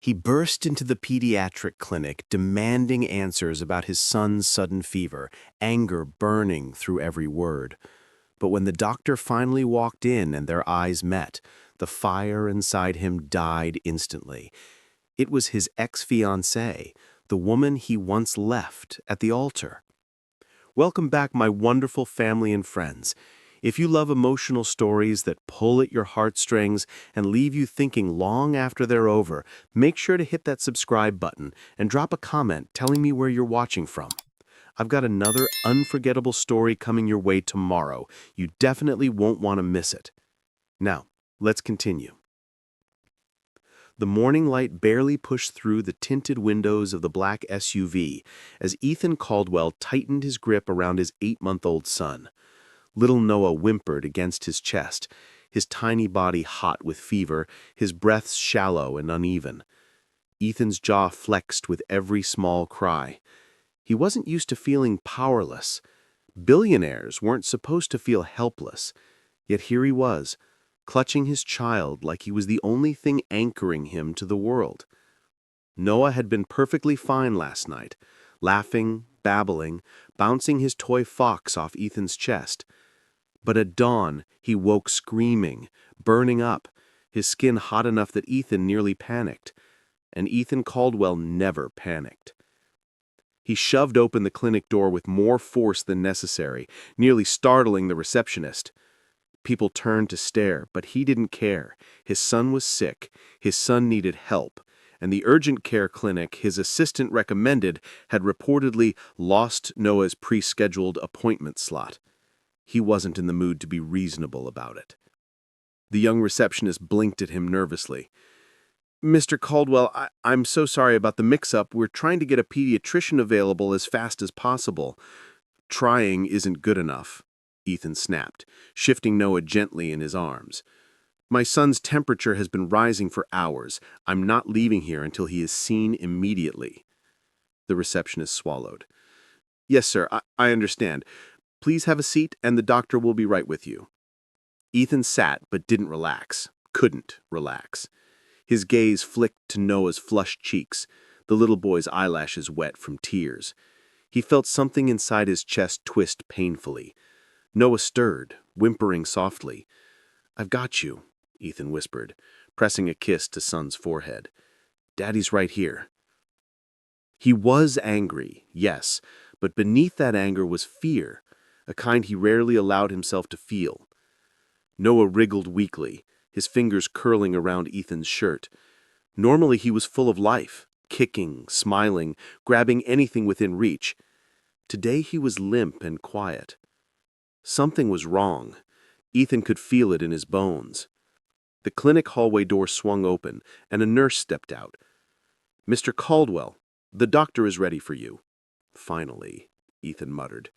He burst into the pediatric clinic, demanding answers about his son's sudden fever, anger burning through every word. But when the doctor finally walked in and their eyes met, the fire inside him died instantly. It was his ex-fiancée, the woman he once left at the altar. Welcome back, my wonderful family and friends. If you love emotional stories that pull at your heartstrings and leave you thinking long after they're over, make sure to hit that subscribe button and drop a comment telling me where you're watching from. I've got another unforgettable story coming your way tomorrow. You definitely won't want to miss it. Now, let's continue. The morning light barely pushed through the tinted windows of the black SUV as Ethan Caldwell tightened his grip around his 8-month-old son. Little Noah whimpered against his chest, his tiny body hot with fever, his breaths shallow and uneven. Ethan's jaw flexed with every small cry. He wasn't used to feeling powerless. Billionaires weren't supposed to feel helpless. Yet here he was, clutching his child like he was the only thing anchoring him to the world. Noah had been perfectly fine last night, laughing, babbling, bouncing his toy fox off Ethan's chest. But at dawn, he woke screaming, burning up, his skin hot enough that Ethan nearly panicked. And Ethan Caldwell never panicked. He shoved open the clinic door with more force than necessary, nearly startling the receptionist. People turned to stare, but he didn't care. His son was sick, his son needed help, and the urgent care clinic his assistant recommended had reportedly lost Noah's pre-scheduled appointment slot. He wasn't in the mood to be reasonable about it. The young receptionist blinked at him nervously. "Mr. Caldwell, I'm so sorry about the mix-up. We're trying to get a pediatrician available as fast as possible." "Trying isn't good enough," Ethan snapped, shifting Noah gently in his arms. "My son's temperature has been rising for hours. I'm not leaving here until he is seen immediately." The receptionist swallowed. "Yes, sir, I understand. Please have a seat, and the doctor will be right with you." Ethan sat but didn't relax, couldn't relax. His gaze flicked to Noah's flushed cheeks, the little boy's eyelashes wet from tears. He felt something inside his chest twist painfully. Noah stirred, whimpering softly. "I've got you," Ethan whispered, pressing a kiss to son's forehead. "Daddy's right here." He was angry, yes, but beneath that anger was fear, a kind he rarely allowed himself to feel. Noah wriggled weakly, his fingers curling around Ethan's shirt. Normally he was full of life, kicking, smiling, grabbing anything within reach. Today he was limp and quiet. Something was wrong. Ethan could feel it in his bones. The clinic hallway door swung open, and a nurse stepped out. "Mr. Caldwell, the doctor is ready for you." "Finally," Ethan muttered.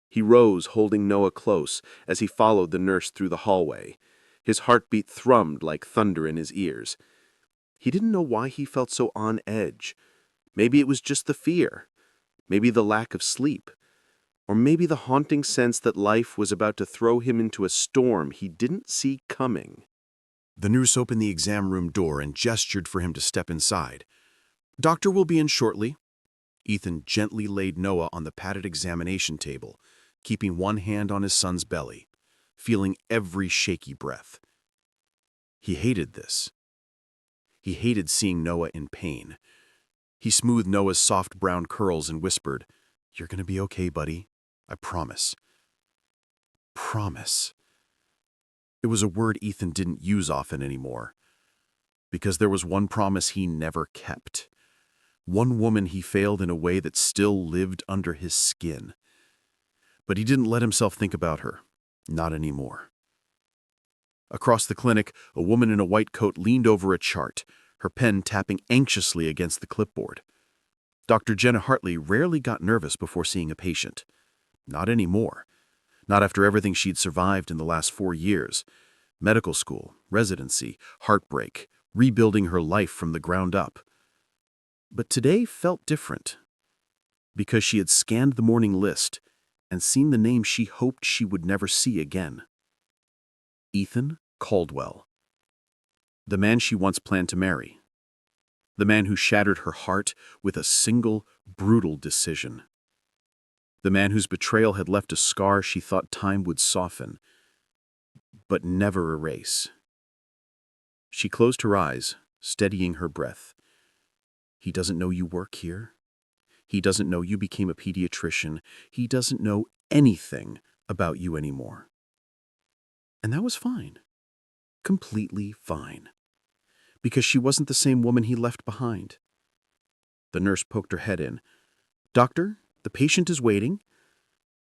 He rose, holding Noah close, as he followed the nurse through the hallway. His heartbeat thrummed like thunder in his ears. He didn't know why he felt so on edge. Maybe it was just the fear. Maybe the lack of sleep. Or maybe the haunting sense that life was about to throw him into a storm he didn't see coming. The nurse opened the exam room door and gestured for him to step inside. "Doctor will be in shortly." Ethan gently laid Noah on the padded examination table, keeping one hand on his son's belly, feeling every shaky breath. He hated this. He hated seeing Noah in pain. He smoothed Noah's soft brown curls and whispered, "You're gonna be okay, buddy. I promise." Promise. It was a word Ethan didn't use often anymore, because there was one promise he never kept. One woman he failed in a way that still lived under his skin. But he didn't let himself think about her. Not anymore. Across the clinic, a woman in a white coat leaned over a chart, her pen tapping anxiously against the clipboard. Dr. Jenna Hartley rarely got nervous before seeing a patient. Not anymore. Not after everything she'd survived in the last 4 years. Medical school, residency, heartbreak, rebuilding her life from the ground up. But today felt different, because she had scanned the morning list and seen the name she hoped she would never see again. Ethan Caldwell. The man she once planned to marry. The man who shattered her heart with a single, brutal decision. The man whose betrayal had left a scar she thought time would soften, but never erase. She closed her eyes, steadying her breath. He doesn't know you work here. He doesn't know you became a pediatrician. He doesn't know anything about you anymore. And that was fine. Completely fine. Because she wasn't the same woman he left behind. The nurse poked her head in. "Doctor, the patient is waiting."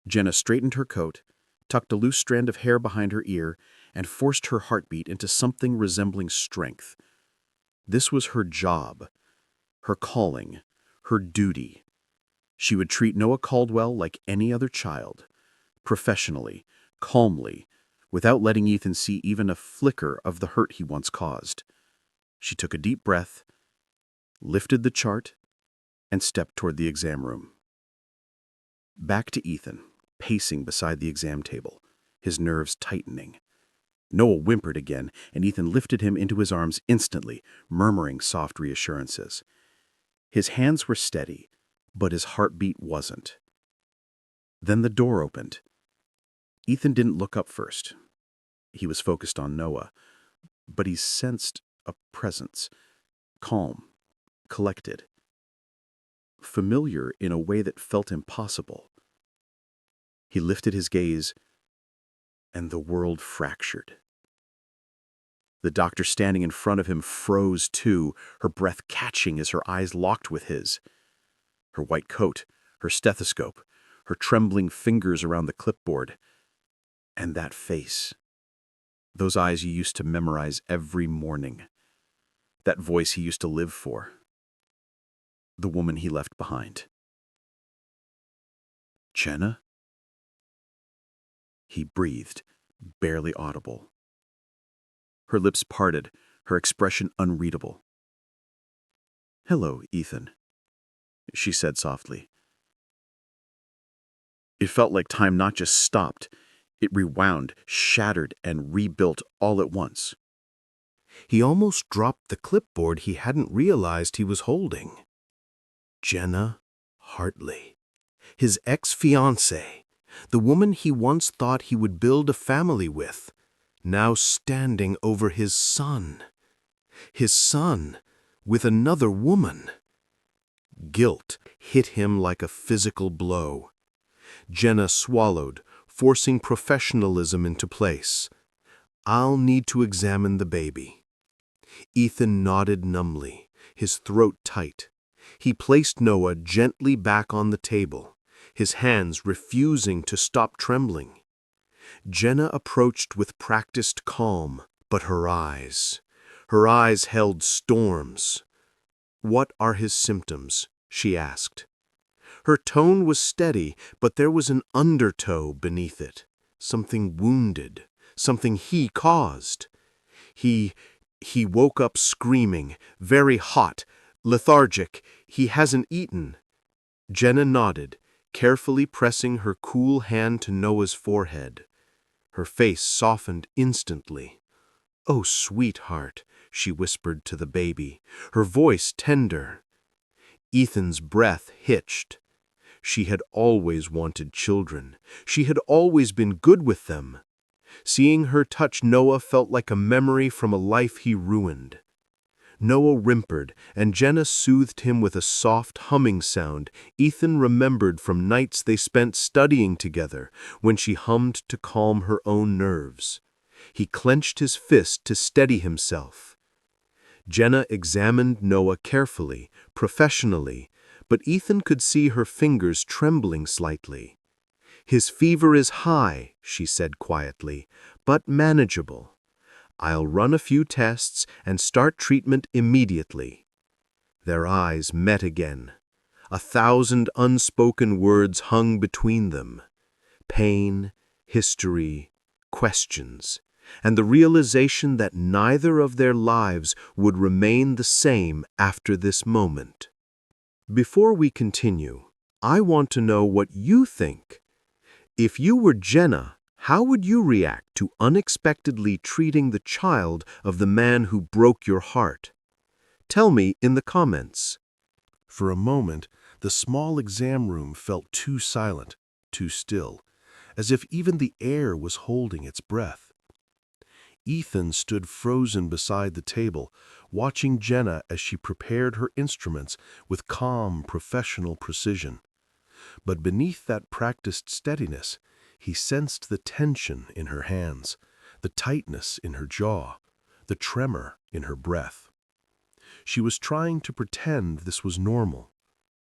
Jenna straightened her coat, tucked a loose strand of hair behind her ear, and forced her heartbeat into something resembling strength. This was her job, her calling, her duty. She would treat Noah Caldwell like any other child, professionally, calmly, without letting Ethan see even a flicker of the hurt he once caused. She took a deep breath, lifted the chart, and stepped toward the exam room. Back to Ethan, pacing beside the exam table, his nerves tightening. Noah whimpered again, and Ethan lifted him into his arms instantly, murmuring soft reassurances. His hands were steady, but his heartbeat wasn't. Then the door opened. Ethan didn't look up first. He was focused on Noah, but he sensed a presence, calm, collected, familiar in a way that felt impossible. He lifted his gaze, and the world fractured. The doctor standing in front of him froze too, her breath catching as her eyes locked with his. Her white coat, her stethoscope, her trembling fingers around the clipboard. And that face. Those eyes he used to memorize every morning. That voice he used to live for. The woman he left behind. "Jenna?" He breathed, barely audible. Her lips parted, her expression unreadable. "Hello, Ethan," she said softly. It felt like time not just stopped, it rewound, shattered, and rebuilt all at once. He almost dropped the clipboard he hadn't realized he was holding. Jenna Hartley, his ex-fiancée, the woman he once thought he would build a family with, now standing over his son. His son with another woman. Guilt hit him like a physical blow. Jenna swallowed, forcing professionalism into place. "I'll need to examine the baby." Ethan nodded numbly, his throat tight. He placed Noah gently back on the table, his hands refusing to stop trembling. Jenna approached with practiced calm, but her eyes held storms. "What are his symptoms?" she asked. Her tone was steady, but there was an undertow beneath it, something wounded, something he caused. He woke up screaming, very hot, lethargic. He hasn't eaten." Jenna nodded, carefully pressing her cool hand to Noah's forehead. Her face softened instantly. "Oh, sweetheart," she whispered to the baby, her voice tender. Ethan's breath hitched. She had always wanted children. She had always been good with them. Seeing her touch Noah felt like a memory from a life he ruined. Noah whimpered, and Jenna soothed him with a soft humming sound Ethan remembered from nights they spent studying together, when she hummed to calm her own nerves. He clenched his fist to steady himself. Jenna examined Noah carefully, professionally, but Ethan could see her fingers trembling slightly. "His fever is high," she said quietly, "but manageable. I'll run a few tests and start treatment immediately." Their eyes met again. 1,000 unspoken words hung between them. Pain, history, questions, and the realization that neither of their lives would remain the same after this moment. Before we continue, I want to know what you think. If you were Jenna, how would you react to unexpectedly treating the child of the man who broke your heart? Tell me in the comments. For a moment, the small exam room felt too silent, too still, as if even the air was holding its breath. Ethan stood frozen beside the table, watching Jenna as she prepared her instruments with calm, professional precision. But beneath that practiced steadiness, he sensed the tension in her hands, the tightness in her jaw, the tremor in her breath. She was trying to pretend this was normal.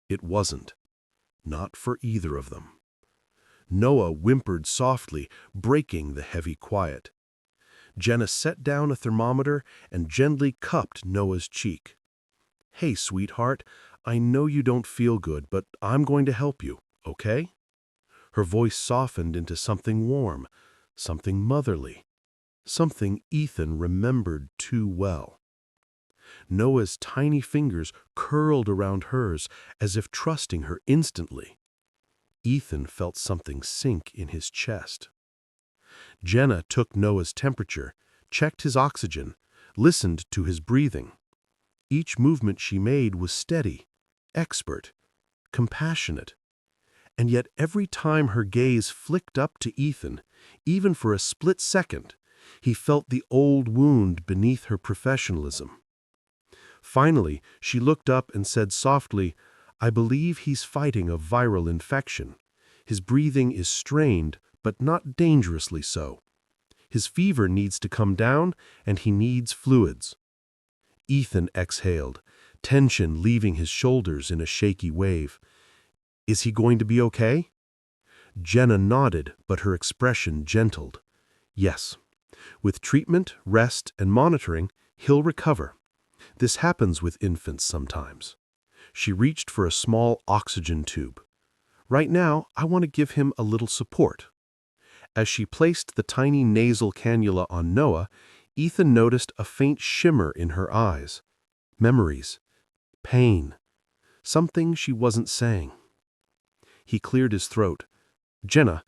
It wasn't. Not for either of them. Noah whimpered softly, breaking the heavy quiet. Jenna set down a thermometer and gently cupped Noah's cheek. "Hey, sweetheart, I know you don't feel good, but I'm going to help you, okay?" Her voice softened into something warm, something motherly, something Ethan remembered too well. Noah's tiny fingers curled around hers as if trusting her instantly. Ethan felt something sink in his chest. Jenna took Noah's temperature, checked his oxygen, listened to his breathing. Each movement she made was steady, expert, compassionate. And yet every time her gaze flicked up to Ethan, even for a split second, he felt the old wound beneath her professionalism. Finally, she looked up and said softly, "I believe he's fighting a viral infection. His breathing is strained, but not dangerously so. His fever needs to come down, and he needs fluids." Ethan exhaled, tension leaving his shoulders in a shaky wave. "Is he going to be okay?" Jenna nodded, but her expression gentled. "Yes. With treatment, rest, and monitoring, he'll recover. This happens with infants sometimes." She reached for a small oxygen tube. "Right now, I want to give him a little support." As she placed the tiny nasal cannula on Noah, Ethan noticed a faint shimmer in her eyes. Memories. Pain. Something she wasn't saying. He cleared his throat. "Jenna."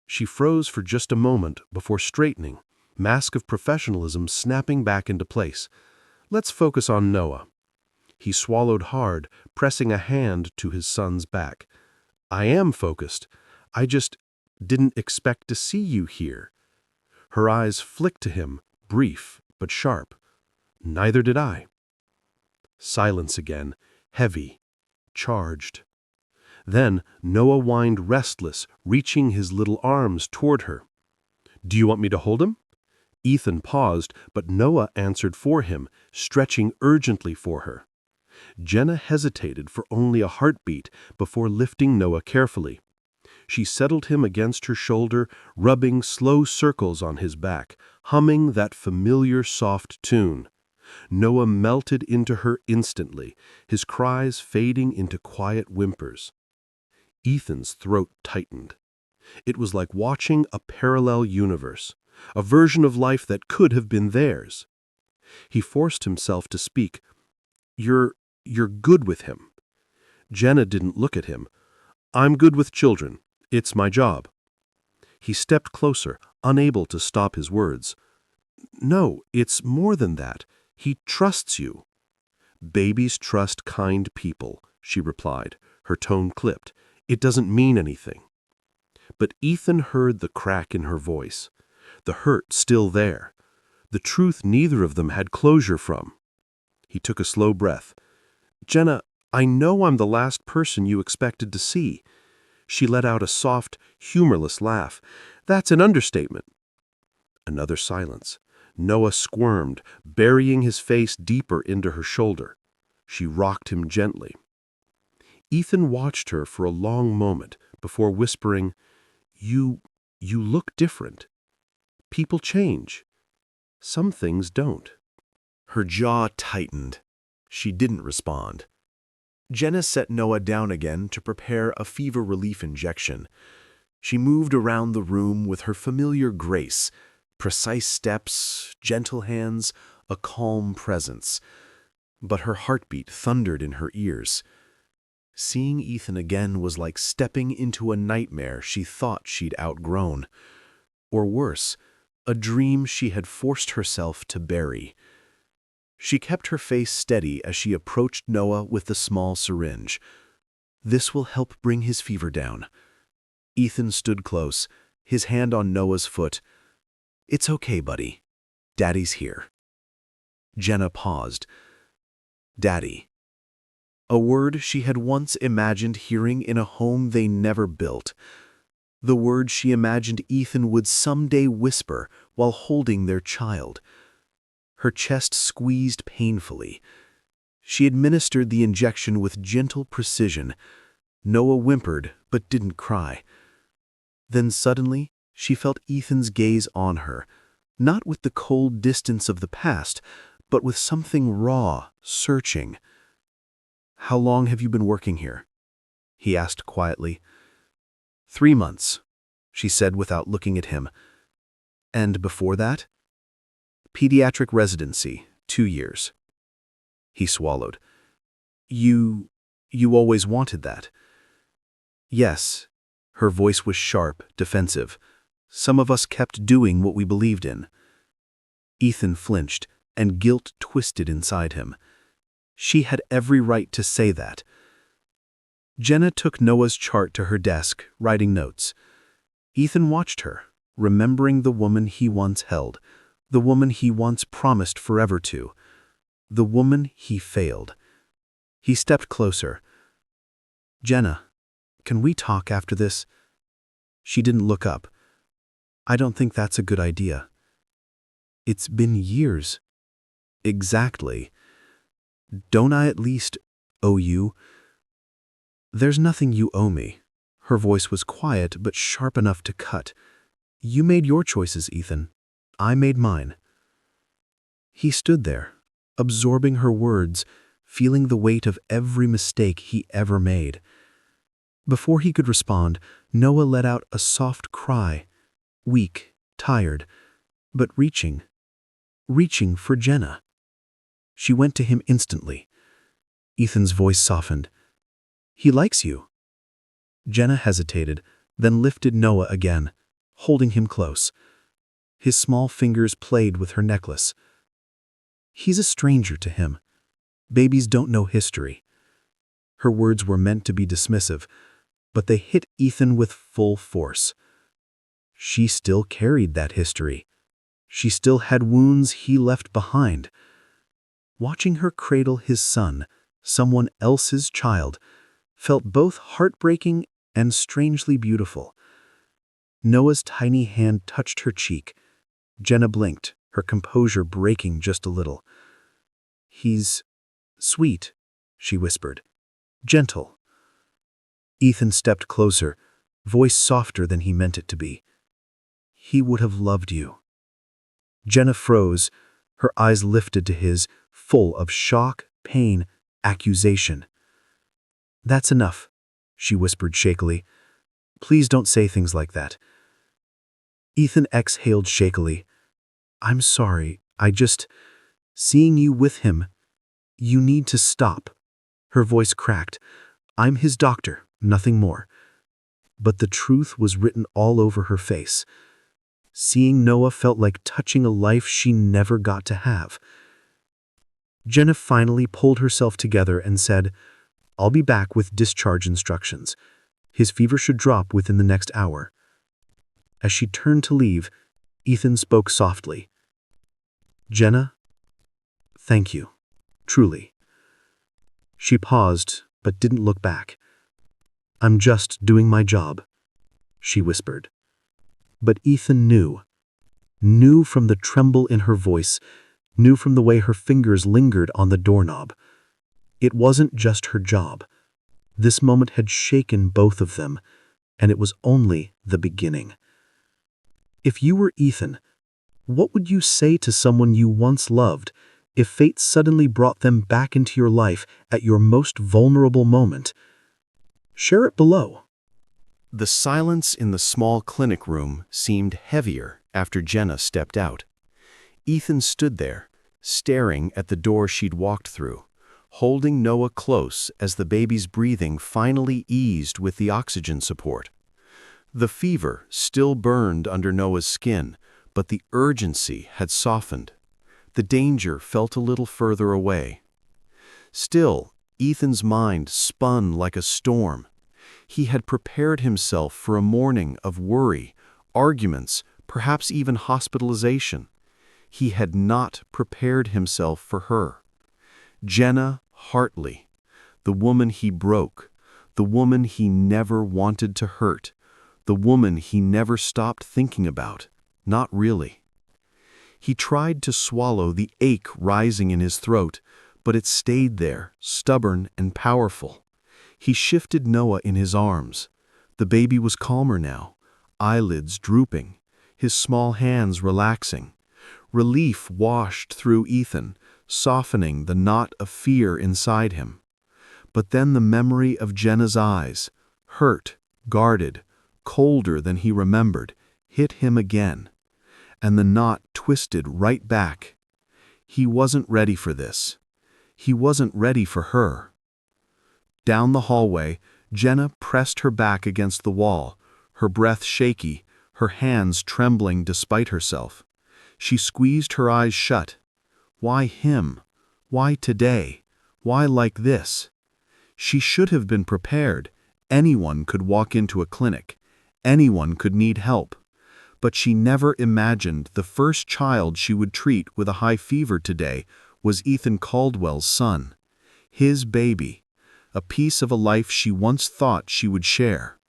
She froze for just a moment before straightening, mask of professionalism snapping back into place. "Let's focus on Noah." He swallowed hard, pressing a hand to his son's back. "I am focused. I just didn't expect to see you here." Her eyes flicked to him, brief but sharp. "Neither did I." Silence again, heavy, charged. Then Noah whined restless, reaching his little arms toward her. "Do you want me to hold him?" Ethan paused, but Noah answered for him, stretching urgently for her. Jenna hesitated for only a heartbeat before lifting Noah carefully. She settled him against her shoulder, rubbing slow circles on his back, humming that familiar soft tune. Noah melted into her instantly, his cries fading into quiet whimpers. Ethan's throat tightened. It was like watching a parallel universe, a version of life that could have been theirs. He forced himself to speak. You're good with him." Jenna didn't look at him. "I'm good with children. It's my job." He stepped closer, unable to stop his words. "No, it's more than that. He trusts you." "Babies trust kind people," she replied, her tone clipped. "It doesn't mean anything." But Ethan heard the crack in her voice, the hurt still there, the truth neither of them had closure from. He took a slow breath. "Jenna, I know I'm the last person you expected to see." She let out a soft, humorless laugh. "That's an understatement." Another silence. Noah squirmed, burying his face deeper into her shoulder. She rocked him gently. Ethan watched her for a long moment before whispering, You look different. People change. Some things don't." Her jaw tightened. She didn't respond. Jenna set Noah down again to prepare a fever relief injection. She moved around the room with her familiar grace, precise steps, gentle hands, a calm presence. But her heartbeat thundered in her ears. Seeing Ethan again was like stepping into a nightmare she thought she'd outgrown. Or worse, a dream she had forced herself to bury. She kept her face steady as she approached Noah with the small syringe. "This will help bring his fever down." Ethan stood close, his hand on Noah's foot. "It's okay, buddy. Daddy's here." Jenna paused. Daddy. A word she had once imagined hearing in a home they never built. The word she imagined Ethan would someday whisper while holding their child. Her chest squeezed painfully. She administered the injection with gentle precision. Noah whimpered but didn't cry. Then suddenly, she felt Ethan's gaze on her, not with the cold distance of the past, but with something raw, searching. "How long have you been working here?" he asked quietly. 3 months, she said without looking at him. "And before that?" "Pediatric residency, 2 years." He swallowed. You always wanted that." "Yes." Her voice was sharp, defensive. "Some of us kept doing what we believed in." Ethan flinched, and guilt twisted inside him. She had every right to say that. Jenna took Noah's chart to her desk, writing notes. Ethan watched her, remembering the woman he once held, the woman he once promised forever to, the woman he failed. He stepped closer. "Jenna, can we talk after this?" She didn't look up. "I don't think that's a good idea." "It's been years." "Exactly. Don't I at least owe you?" "There's nothing you owe me." Her voice was quiet but sharp enough to cut. "You made your choices, Ethan. I made mine." He stood there, absorbing her words, feeling the weight of every mistake he ever made. Before he could respond, Noah let out a soft cry, weak, tired, but reaching for Jenna. She went to him instantly. Ethan's voice softened. "He likes you." Jenna hesitated, then lifted Noah again, holding him close. His small fingers played with her necklace. "He's a stranger to him. Babies don't know history." Her words were meant to be dismissive, but they hit Ethan with full force. She still carried that history. She still had wounds he left behind. Watching her cradle his son, someone else's child, felt both heartbreaking and strangely beautiful. Noah's tiny hand touched her cheek. Jenna blinked, her composure breaking just a little. "He's sweet," she whispered. "Gentle." Ethan stepped closer, voice softer than he meant it to be. "He would have loved you." Jenna froze, her eyes lifted to his, full of shock, pain, accusation. "That's enough," she whispered shakily. "Please don't say things like that." Ethan exhaled shakily. "I'm sorry, seeing you with him. You need to stop." Her voice cracked. "I'm his doctor, nothing more." But the truth was written all over her face. Seeing Noah felt like touching a life she never got to have. Jenna finally pulled herself together and said, "I'll be back with discharge instructions. His fever should drop within the next hour." As she turned to leave, Ethan spoke softly. "Jenna, thank you. Truly." She paused, but didn't look back. "I'm just doing my job," she whispered. But Ethan knew from the tremble in her voice, knew from the way her fingers lingered on the doorknob. It wasn't just her job. This moment had shaken both of them, and it was only the beginning. If you were Ethan, what would you say to someone you once loved if fate suddenly brought them back into your life at your most vulnerable moment? Share it below. The silence in the small clinic room seemed heavier after Jenna stepped out. Ethan stood there, staring at the door she'd walked through, holding Noah close as the baby's breathing finally eased with the oxygen support. The fever still burned under Noah's skin, but the urgency had softened. The danger felt a little further away. Still, Ethan's mind spun like a storm. He had prepared himself for a morning of worry, arguments, perhaps even hospitalization. He had not prepared himself for her. Jenna Hartley, the woman he broke, the woman he never wanted to hurt, the woman he never stopped thinking about. Not really. He tried to swallow the ache rising in his throat, but it stayed there, stubborn and powerful. He shifted Noah in his arms. The baby was calmer now, eyelids drooping, his small hands relaxing. Relief washed through Ethan, softening the knot of fear inside him. But then the memory of Jenna's eyes, hurt, guarded, colder than he remembered, hit him again. And the knot twisted right back. He wasn't ready for this. He wasn't ready for her. Down the hallway, Jenna pressed her back against the wall, her breath shaky, her hands trembling despite herself. She squeezed her eyes shut. Why him? Why today? Why like this? She should have been prepared. Anyone could walk into a clinic. Anyone could need help. But she never imagined the first child she would treat with a high fever today was Ethan Caldwell's son. His baby. A piece of a life she once thought she would share.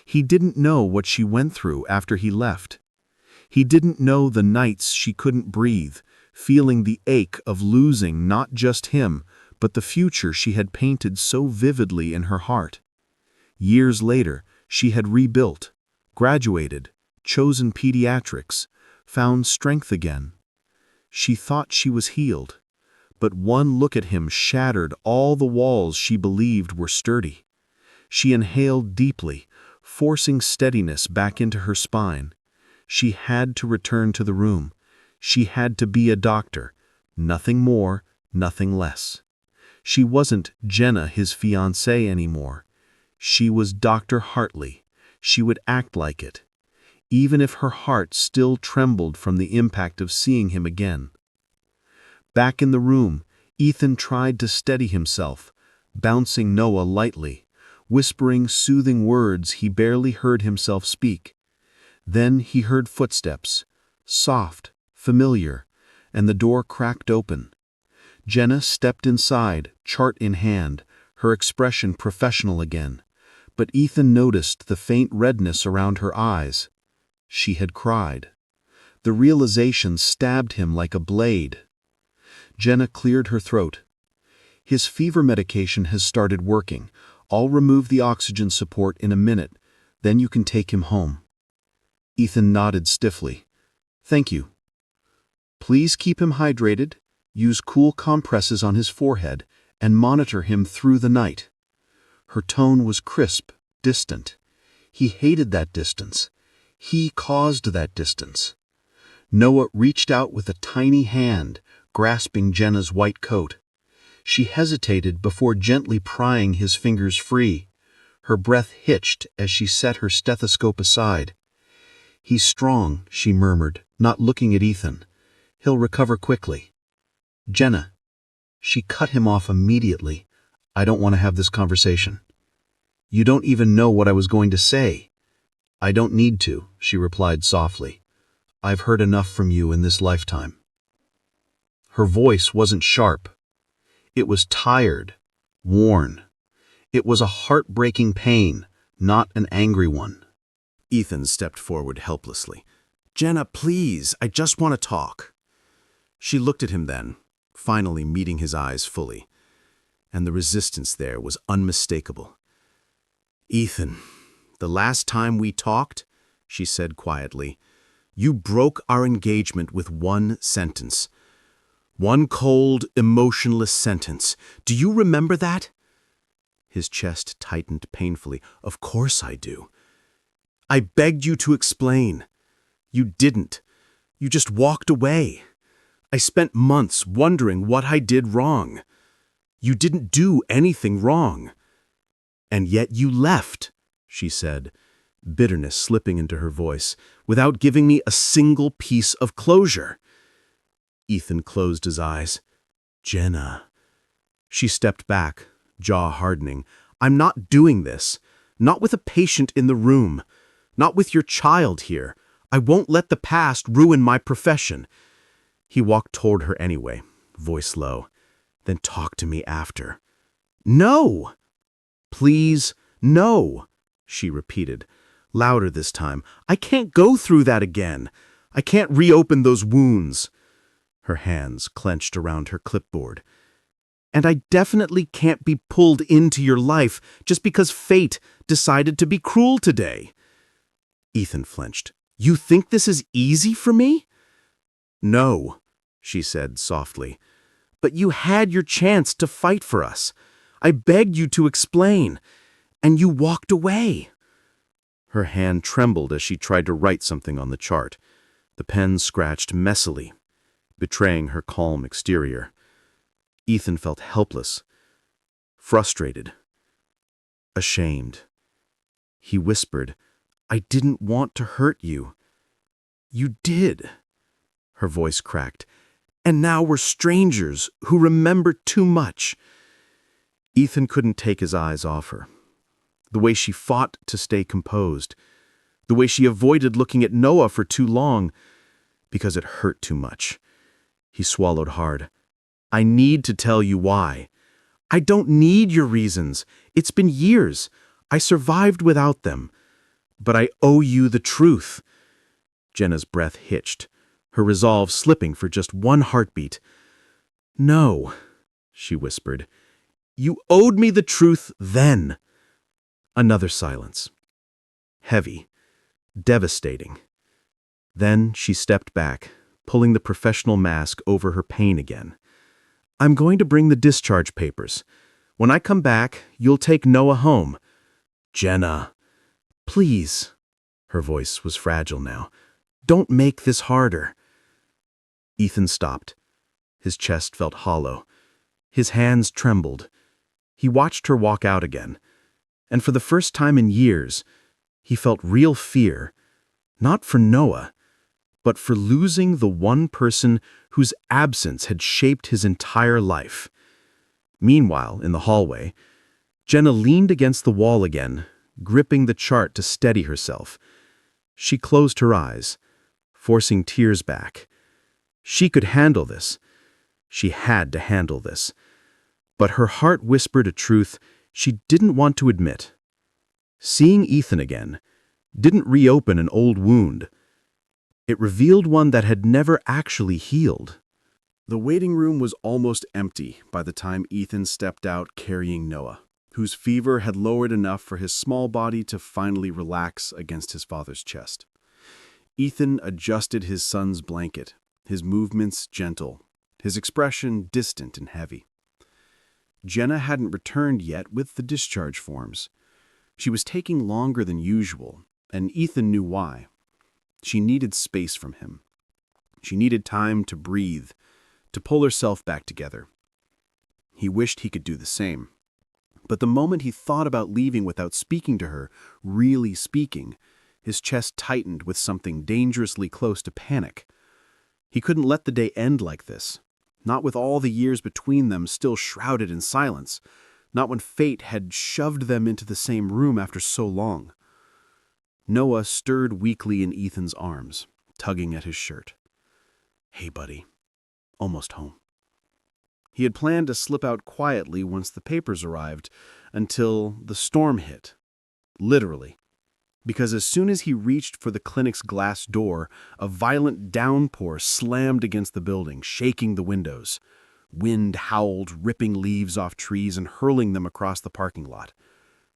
He didn't know what she went through after he left. He didn't know the nights she couldn't breathe, feeling the ache of losing not just him, but the future she had painted so vividly in her heart. Years later, she had rebuilt, graduated, chosen pediatrics, found strength again. She thought she was healed, but one look at him shattered all the walls she believed were sturdy. She inhaled deeply, forcing steadiness back into her spine. She had to return to the room. She had to be a doctor. Nothing more, nothing less. She wasn't Jenna, his fiancée, anymore. She was Dr. Hartley. She would act like it, even if her heart still trembled from the impact of seeing him again. Back in the room, Ethan tried to steady himself, bouncing Noah lightly, whispering soothing words he barely heard himself speak. Then he heard footsteps, soft, familiar, and the door cracked open. Jenna stepped inside, chart in hand, her expression professional again. But Ethan noticed the faint redness around her eyes. She had cried. The realization stabbed him like a blade. Jenna cleared her throat. His fever medication has started working. I'll remove the oxygen support in a minute, then you can take him home. Ethan nodded stiffly. Thank you. Please keep him hydrated, use cool compresses on his forehead, and monitor him through the night. Her tone was crisp, distant. He hated that distance. He caused that distance. Noah reached out with a tiny hand, grasping Jenna's white coat. She hesitated before gently prying his fingers free. Her breath hitched as she set her stethoscope aside. He's strong, she murmured, not looking at Ethan. He'll recover quickly. Jenna. She cut him off immediately. I don't want to have this conversation. You don't even know what I was going to say. I don't need to, she replied softly. I've heard enough from you in this lifetime. Her voice wasn't sharp. It was tired, worn. It was a heartbreaking pain, not an angry one. Ethan stepped forward helplessly. Jenna, please, I just want to talk. She looked at him then, finally meeting his eyes fully, and the resistance there was unmistakable. Ethan, the last time we talked, she said quietly, you broke our engagement with one sentence. One cold, emotionless sentence. Do you remember that? His chest tightened painfully. Of course I do. I begged you to explain. You didn't. You just walked away. I spent months wondering what I did wrong. You didn't do anything wrong. And yet you left, she said, bitterness slipping into her voice, without giving me a single piece of closure. Ethan closed his eyes. Jenna. She stepped back, jaw hardening. I'm not doing this. Not with a patient in the room. Not with your child here. I won't let the past ruin my profession. He walked toward her anyway, voice low. Then talk to me after. No! Please, no, she repeated, louder this time. I can't go through that again. I can't reopen those wounds. Her hands clenched around her clipboard. And I definitely can't be pulled into your life just because fate decided to be cruel today. Ethan flinched. You think this is easy for me? No, she said softly. But you had your chance to fight for us. I begged you to explain, and you walked away. Her hand trembled as she tried to write something on the chart. The pen scratched messily, betraying her calm exterior. Ethan felt helpless, frustrated, ashamed. He whispered, I didn't want to hurt you. You did. Her voice cracked. And now we're strangers who remember too much. Ethan couldn't take his eyes off her. The way she fought to stay composed. The way she avoided looking at Noah for too long, because it hurt too much. He swallowed hard. I need to tell you why. I don't need your reasons. It's been years. I survived without them. But I owe you the truth. Jenna's breath hitched, her resolve slipping for just one heartbeat. No, she whispered. You owed me the truth then. Another silence. Heavy. Devastating. Then she stepped back, pulling the professional mask over her pain again. I'm going to bring the discharge papers. When I come back, you'll take Noah home. Jenna. Please. Her voice was fragile now. Don't make this harder. Ethan stopped. His chest felt hollow. His hands trembled. He watched her walk out again. And for the first time in years, he felt real fear, not for Noah, but for losing the one person whose absence had shaped his entire life. Meanwhile, in the hallway, Jenna leaned against the wall again, gripping the chart to steady herself. She closed her eyes, forcing tears back. She could handle this. She had to handle this. But her heart whispered a truth she didn't want to admit. Seeing Ethan again didn't reopen an old wound. It revealed one that had never actually healed. The waiting room was almost empty by the time Ethan stepped out carrying Noah, whose fever had lowered enough for his small body to finally relax against his father's chest. Ethan adjusted his son's blanket, his movements gentle, his expression distant and heavy. Jenna hadn't returned yet with the discharge forms. She was taking longer than usual, and Ethan knew why. She needed space from him. She needed time to breathe, to pull herself back together. He wished he could do the same. But the moment he thought about leaving without speaking to her, really speaking, his chest tightened with something dangerously close to panic. He couldn't let the day end like this, not with all the years between them still shrouded in silence, not when fate had shoved them into the same room after so long. Noah stirred weakly in Ethan's arms, tugging at his shirt. Hey, buddy. Almost home. He had planned to slip out quietly once the papers arrived, until the storm hit. Literally. Because as soon as he reached for the clinic's glass door, a violent downpour slammed against the building, shaking the windows. Wind howled, ripping leaves off trees and hurling them across the parking lot.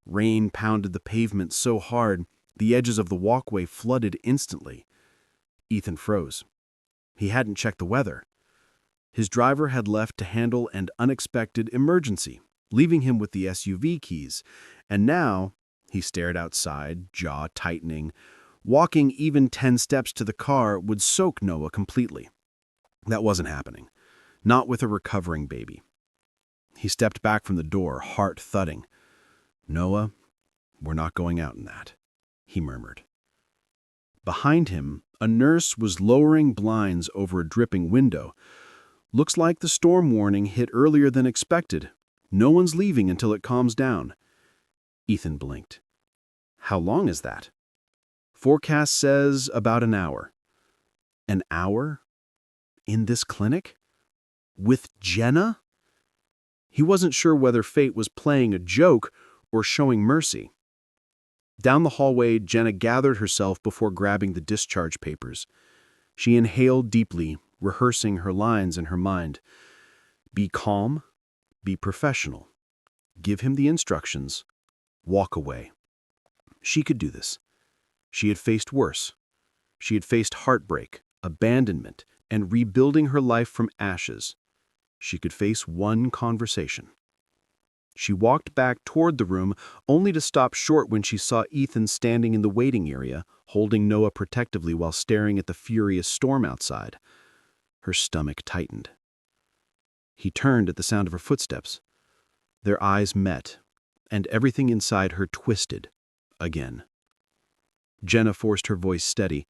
Rain pounded the pavement so hard, the edges of the walkway flooded instantly. Ethan froze. He hadn't checked the weather. His driver had left to handle an unexpected emergency, leaving him with the SUV keys. And now, he stared outside, jaw tightening. Walking even 10 steps to the car would soak Noah completely. That wasn't happening. Not with a recovering baby. He stepped back from the door, heart thudding. Noah, we're not going out in that, he murmured. Behind him, a nurse was lowering blinds over a dripping window, Looks like the storm warning hit earlier than expected. No one's leaving until it calms down. Ethan blinked. How long is that? Forecast says about an hour. An hour? In this clinic? With Jenna? He wasn't sure whether fate was playing a joke or showing mercy. Down the hallway, Jenna gathered herself before grabbing the discharge papers. She inhaled deeply, rehearsing her lines in her mind. Be calm, be professional. Give him the instructions. Walk away. She could do this. She had faced worse. She had faced heartbreak, abandonment, and rebuilding her life from ashes. She could face one conversation. She walked back toward the room, only to stop short when she saw Ethan standing in the waiting area, holding Noah protectively while staring at the furious storm outside. Her stomach tightened. He turned at the sound of her footsteps. Their eyes met, and everything inside her twisted, again. Jenna forced her voice steady.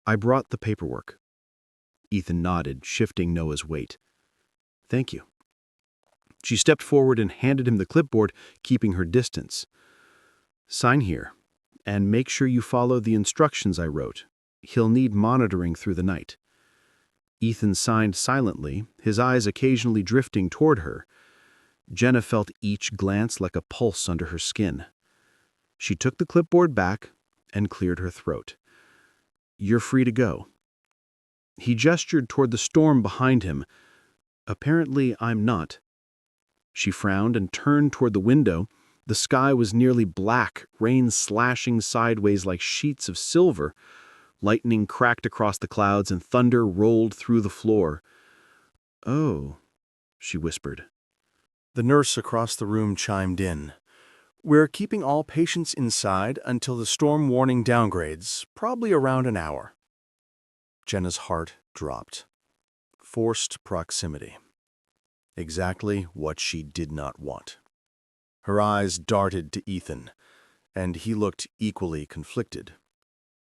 I brought the paperwork. Ethan nodded, shifting Noah's weight. Thank you. She stepped forward and handed him the clipboard, keeping her distance. Sign here, and make sure you follow the instructions I wrote. He'll need monitoring through the night. Ethan signed silently, his eyes occasionally drifting toward her. Jenna felt each glance like a pulse under her skin. She took the clipboard back and cleared her throat. You're free to go. He gestured toward the storm behind him. Apparently, I'm not. She frowned and turned toward the window. The sky was nearly black, rain slashing sideways like sheets of silver. Lightning cracked across the clouds and thunder rolled through the floor. Oh, she whispered. The nurse across the room chimed in. We're keeping all patients inside until the storm warning downgrades, probably around an hour. Jenna's heart dropped. Forced proximity. Exactly what she did not want. Her eyes darted to Ethan, and he looked equally conflicted.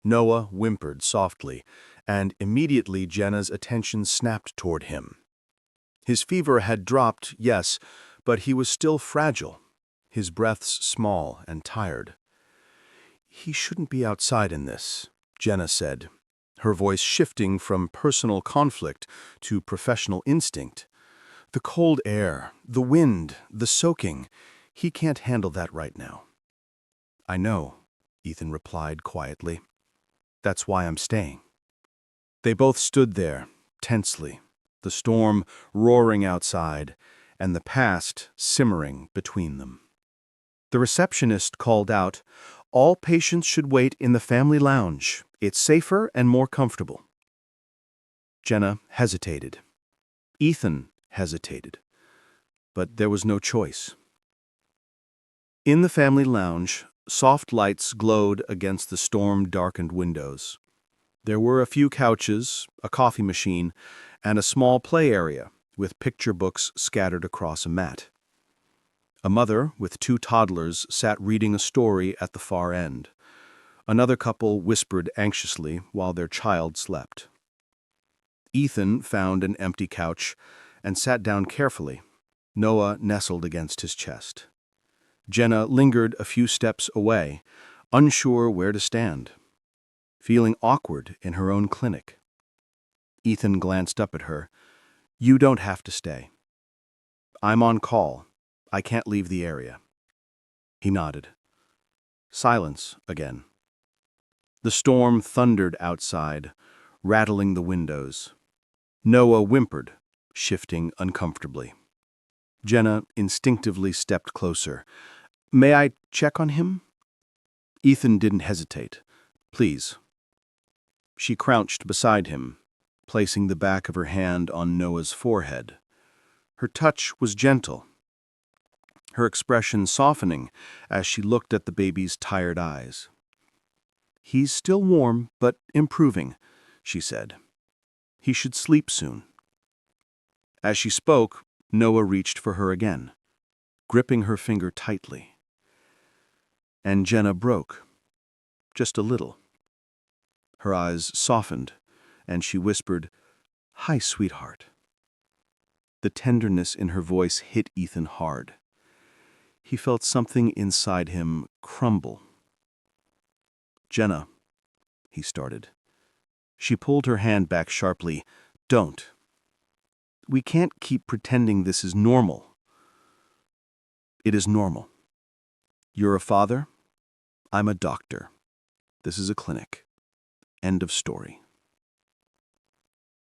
Noah whimpered softly, and immediately Jenna's attention snapped toward him. His fever had dropped, yes, but he was still fragile, his breaths small and tired. He shouldn't be outside in this, Jenna said, her voice shifting from personal conflict to professional instinct. The cold air, the wind, the soaking, he can't handle that right now. I know, Ethan replied quietly. That's why I'm staying. They both stood there, tensely, the storm roaring outside, and the past simmering between them. The receptionist called out, all patients should wait in the family lounge. It's safer and more comfortable. Jenna hesitated. Ethan hesitated. But there was no choice. In the family lounge, soft lights glowed against the storm-darkened windows. There were a few couches, a coffee machine, and a small play area with picture books scattered across a mat. A mother with 2 toddlers sat reading a story at the far end. Another couple whispered anxiously while their child slept. Ethan found an empty couch and sat down carefully. Noah nestled against his chest. Jenna lingered a few steps away, unsure where to stand, feeling awkward in her own clinic. Ethan glanced up at her. You don't have to stay. I'm on call. I can't leave the area. He nodded. Silence again. The storm thundered outside, rattling the windows. Noah whimpered, shifting uncomfortably. Jenna instinctively stepped closer. May I check on him? Ethan didn't hesitate. Please. She crouched beside him, placing the back of her hand on Noah's forehead. Her touch was gentle, her expression softening as she looked at the baby's tired eyes. He's still warm, but improving, she said. He should sleep soon. As she spoke, Noah reached for her again, gripping her finger tightly. And Jenna broke, just a little. Her eyes softened, and she whispered, Hi, sweetheart. The tenderness in her voice hit Ethan hard. He felt something inside him crumble. "Jenna," he started. She pulled her hand back sharply. "Don't. We can't keep pretending this is normal." "It is normal. You're a father. I'm a doctor. This is a clinic. End of story."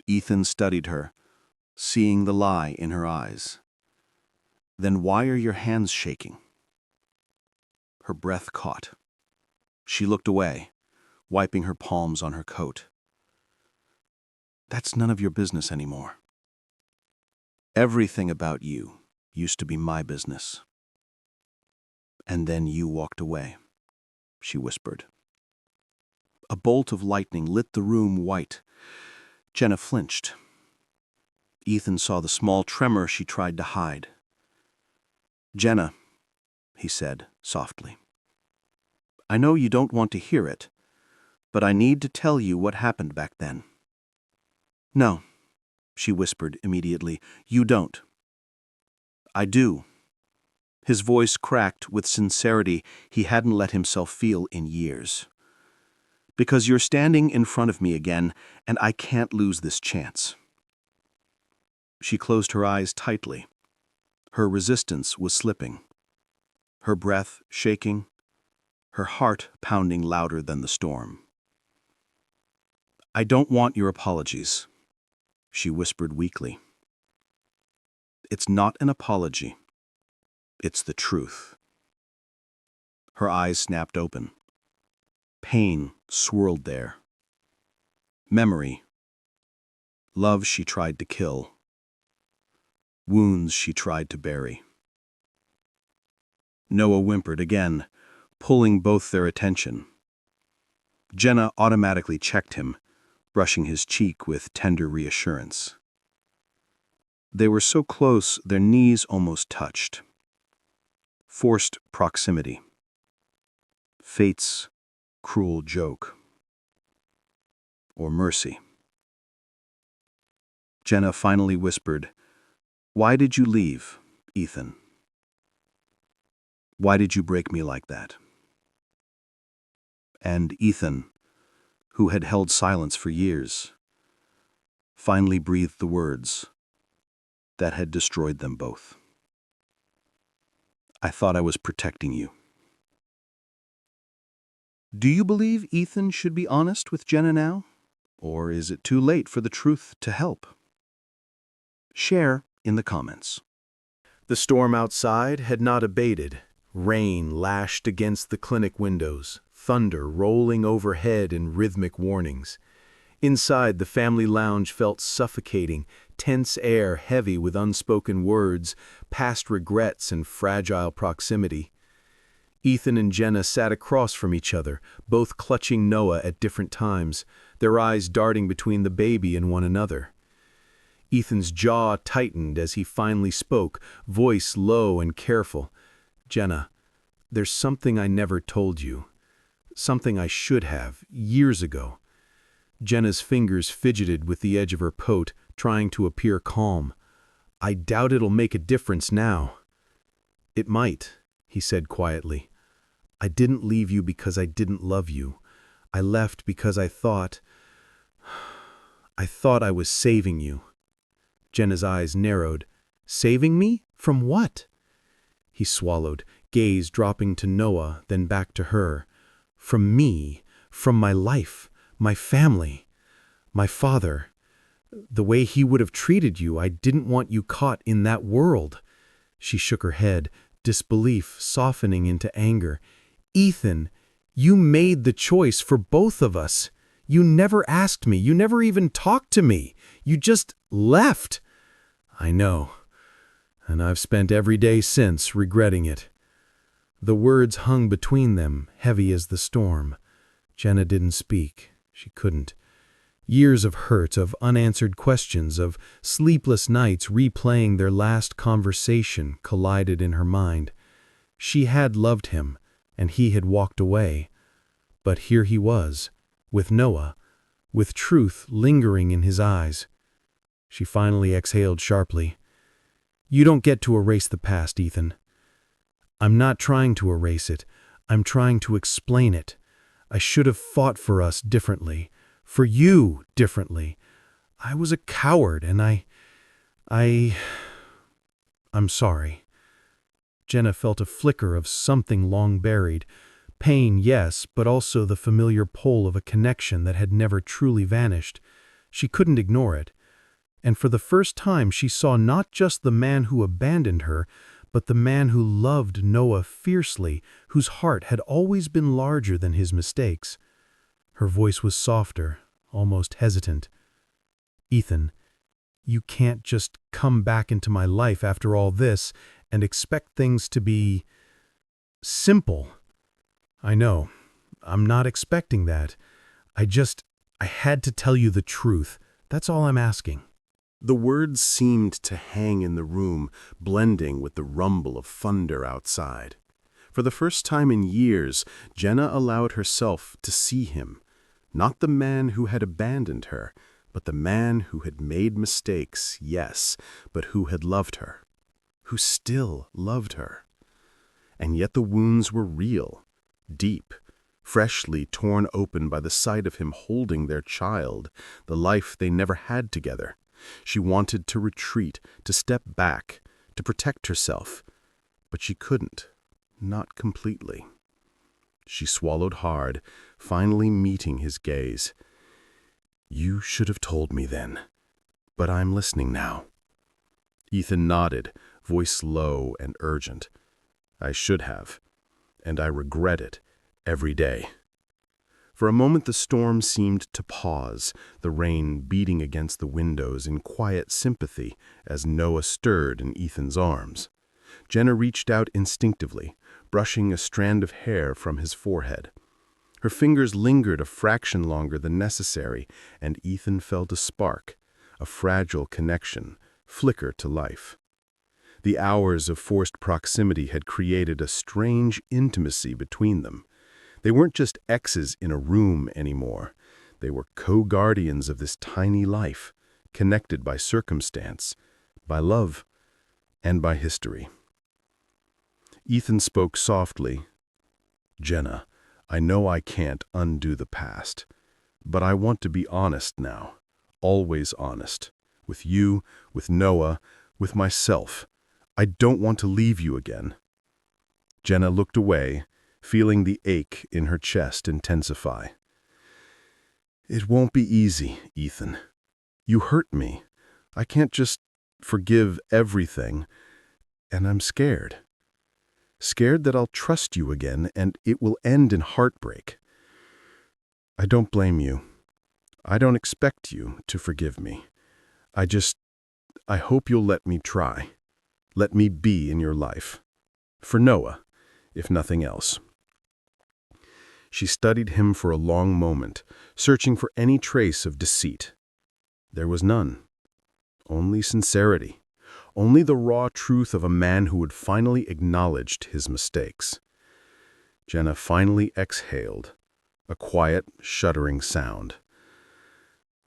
Ethan studied her, seeing the lie in her eyes. "Then why are your hands shaking?" Her breath caught. She looked away, wiping her palms on her coat. "That's none of your business anymore. Everything about you used to be my business. And then you walked away," she whispered. A bolt of lightning lit the room white. Jenna flinched. Ethan saw the small tremor she tried to hide. "Jenna," he said softly, "I know you don't want to hear it, but I need to tell you what happened back then." "No," she whispered immediately, "you don't." "I do." His voice cracked with sincerity he hadn't let himself feel in years. "Because you're standing in front of me again, and I can't lose this chance." She closed her eyes tightly. Her resistance was slipping. Her breath shaking, her heart pounding louder than the storm. "I don't want your apologies," she whispered weakly. "It's not an apology. It's the truth." Her eyes snapped open. Pain swirled there. Memory. Love she tried to kill. Wounds she tried to bury. Noah whimpered again, pulling both their attention. Jenna automatically checked him, brushing his cheek with tender reassurance. They were so close their knees almost touched. Forced proximity. Fate's cruel joke. Or mercy. Jenna finally whispered, "Why did you leave, Ethan? Why did you break me like that?" And Ethan, who had held silence for years, finally breathed the words that had destroyed them both. "I thought I was protecting you." Do you believe Ethan should be honest with Jenna now? Or is it too late for the truth to help? Share in the comments. The storm outside had not abated. Rain lashed against the clinic windows, thunder rolling overhead in rhythmic warnings. Inside, the family lounge felt suffocating, tense air heavy with unspoken words, past regrets and fragile proximity. Ethan and Jenna sat across from each other, both clutching Noah at different times, their eyes darting between the baby and one another. Ethan's jaw tightened as he finally spoke, voice low and careful. "Jenna, there's something I never told you. Something I should have, years ago." Jenna's fingers fidgeted with the edge of her coat, trying to appear calm. "I doubt it'll make a difference now." "It might," he said quietly. "I didn't leave you because I didn't love you. I left because I thought I was saving you." Jenna's eyes narrowed. "Saving me? From what?" He swallowed, gaze dropping to Noah, then back to her. "From me, from my life, my family, my father. The way he would have treated you, I didn't want you caught in that world." She shook her head, disbelief softening into anger. "Ethan, you made the choice for both of us. You never asked me. You never even talked to me. You just left." "I know. And I've spent every day since regretting it." The words hung between them, heavy as the storm. Jenna didn't speak. She couldn't. Years of hurt, of unanswered questions, of sleepless nights replaying their last conversation collided in her mind. She had loved him, and he had walked away. But here he was, with Noah, with truth lingering in his eyes. She finally exhaled sharply. You don't get to erase the past, Ethan. I'm not trying to erase it. I'm trying to explain it. I should have fought for us differently. For you differently. I was a coward, and I'm sorry. Jenna felt a flicker of something long buried. Pain, yes, but also the familiar pull of a connection that had never truly vanished. She couldn't ignore it. And for the first time she saw not just the man who abandoned her, but the man who loved Noah fiercely, whose heart had always been larger than his mistakes. Her voice was softer, almost hesitant. Ethan, you can't just come back into my life after all this and expect things to be simple. I know. I'm not expecting that. I had to tell you the truth. That's all I'm asking. The words seemed to hang in the room, blending with the rumble of thunder outside. For the first time in years, Jenna allowed herself to see him, not the man who had abandoned her, but the man who had made mistakes, yes, but who had loved her, who still loved her. And yet the wounds were real, deep, freshly torn open by the sight of him holding their child, the life they never had together. She wanted to retreat, to step back, to protect herself, but she couldn't, not completely. She swallowed hard, finally meeting his gaze. "You should have told me then, but I'm listening now." Ethan nodded, voice low and urgent. "I should have, and I regret it every day." For a moment the storm seemed to pause, the rain beating against the windows in quiet sympathy as Noah stirred in Ethan's arms. Jenna reached out instinctively, brushing a strand of hair from his forehead. Her fingers lingered a fraction longer than necessary, and Ethan felt a spark, a fragile connection, flicker to life. The hours of forced proximity had created a strange intimacy between them. They weren't just exes in a room anymore. They were co-guardians of this tiny life, connected by circumstance, by love, and by history. Ethan spoke softly. "Jenna, I know I can't undo the past, but I want to be honest now, always honest, with you, with Noah, with myself. I don't want to leave you again." Jenna looked away, feeling the ache in her chest intensify. "It won't be easy, Ethan. You hurt me. I can't just forgive everything, and I'm scared. Scared that I'll trust you again and it will end in heartbreak. I don't blame you. I don't expect you to forgive me. I hope you'll let me try. Let me be in your life. For Noah, if nothing else." She studied him for a long moment, searching for any trace of deceit. There was none. Only sincerity. Only the raw truth of a man who had finally acknowledged his mistakes. Jenna finally exhaled, a quiet, shuddering sound.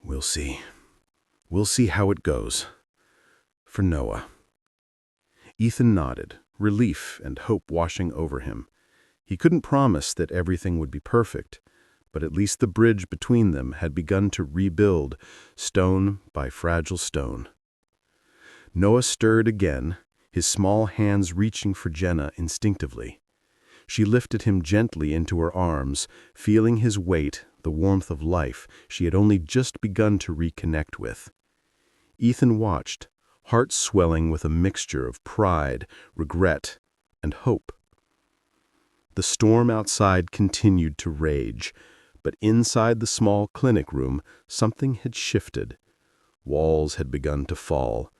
"We'll see. We'll see how it goes. For Noah." Ethan nodded, relief and hope washing over him. He couldn't promise that everything would be perfect, but at least the bridge between them had begun to rebuild, stone by fragile stone. Noah stirred again, his small hands reaching for Jenna instinctively. She lifted him gently into her arms, feeling his weight, the warmth of life she had only just begun to reconnect with. Ethan watched, heart swelling with a mixture of pride, regret, and hope. The storm outside continued to rage, but inside the small clinic room, something had shifted. Walls had begun to fall.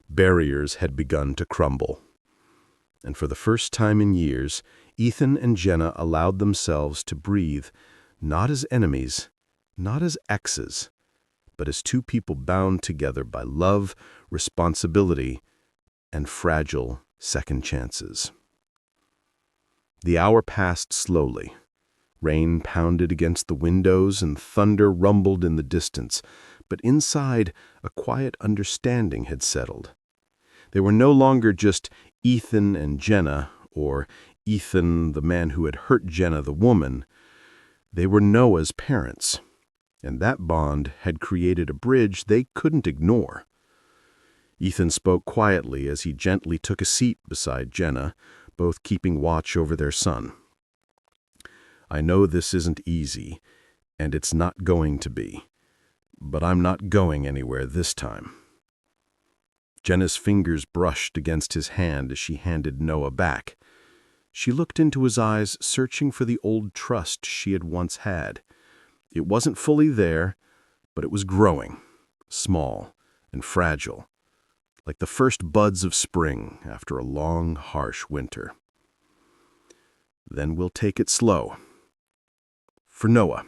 Barriers had begun to crumble. And for the first time in years, Ethan and Jenna allowed themselves to breathe, not as enemies, not as exes, but as two people bound together by love, responsibility, and fragile second chances. The hour passed slowly. Rain pounded against the windows and thunder rumbled in the distance, but inside, a quiet understanding had settled. They were no longer just Ethan and Jenna, or Ethan, the man who had hurt Jenna, the woman. They were Noah's parents, and that bond had created a bridge they couldn't ignore. Ethan spoke quietly as he gently took a seat beside Jenna, both keeping watch over their son. "I know this isn't easy, and it's not going to be, but I'm not going anywhere this time." Jenna's fingers brushed against his hand as she handed Noah back. She looked into his eyes, searching for the old trust she had once had. It wasn't fully there, but it was growing, small and fragile, like the first buds of spring after a long, harsh winter. "Then we'll take it slow. For Noah."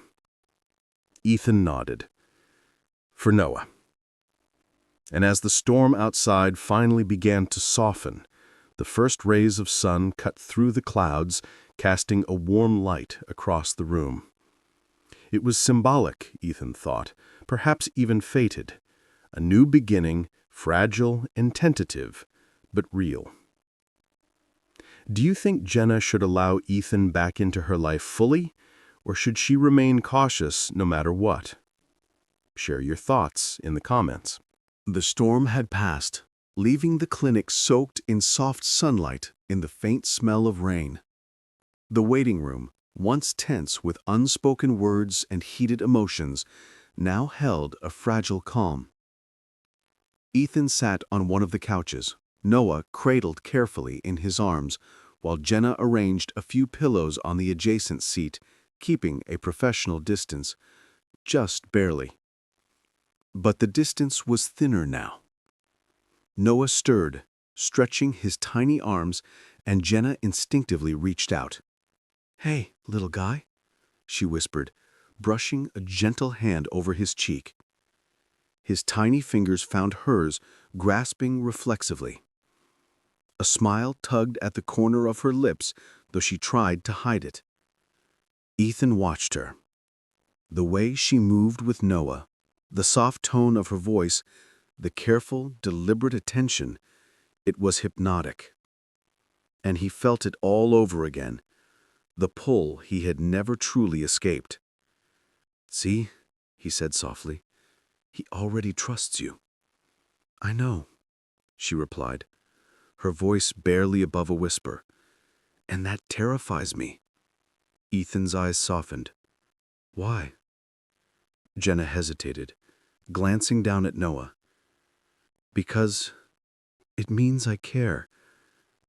Ethan nodded. "For Noah." And as the storm outside finally began to soften, the first rays of sun cut through the clouds, casting a warm light across the room. It was symbolic, Ethan thought, perhaps even fated. A new beginning, fragile and tentative, but real. Do you think Jenna should allow Ethan back into her life fully, or should she remain cautious no matter what? Share your thoughts in the comments. The storm had passed, leaving the clinic soaked in soft sunlight in the faint smell of rain. The waiting room, once tense with unspoken words and heated emotions, now held a fragile calm. Ethan sat on one of the couches, Noah cradled carefully in his arms, while Jenna arranged a few pillows on the adjacent seat, keeping a professional distance, just barely. But the distance was thinner now. Noah stirred, stretching his tiny arms, and Jenna instinctively reached out. "Hey, little guy," she whispered, brushing a gentle hand over his cheek. His tiny fingers found hers, grasping reflexively. A smile tugged at the corner of her lips, though she tried to hide it. Ethan watched her. The way she moved with Noah, the soft tone of her voice, the careful, deliberate attention, it was hypnotic. And he felt it all over again, the pull he had never truly escaped. "See," he said softly, "he already trusts you." "I know," she replied, her voice barely above a whisper. "And that terrifies me." Ethan's eyes softened. "Why?" Jenna hesitated, glancing down at Noah. "Because it means I care,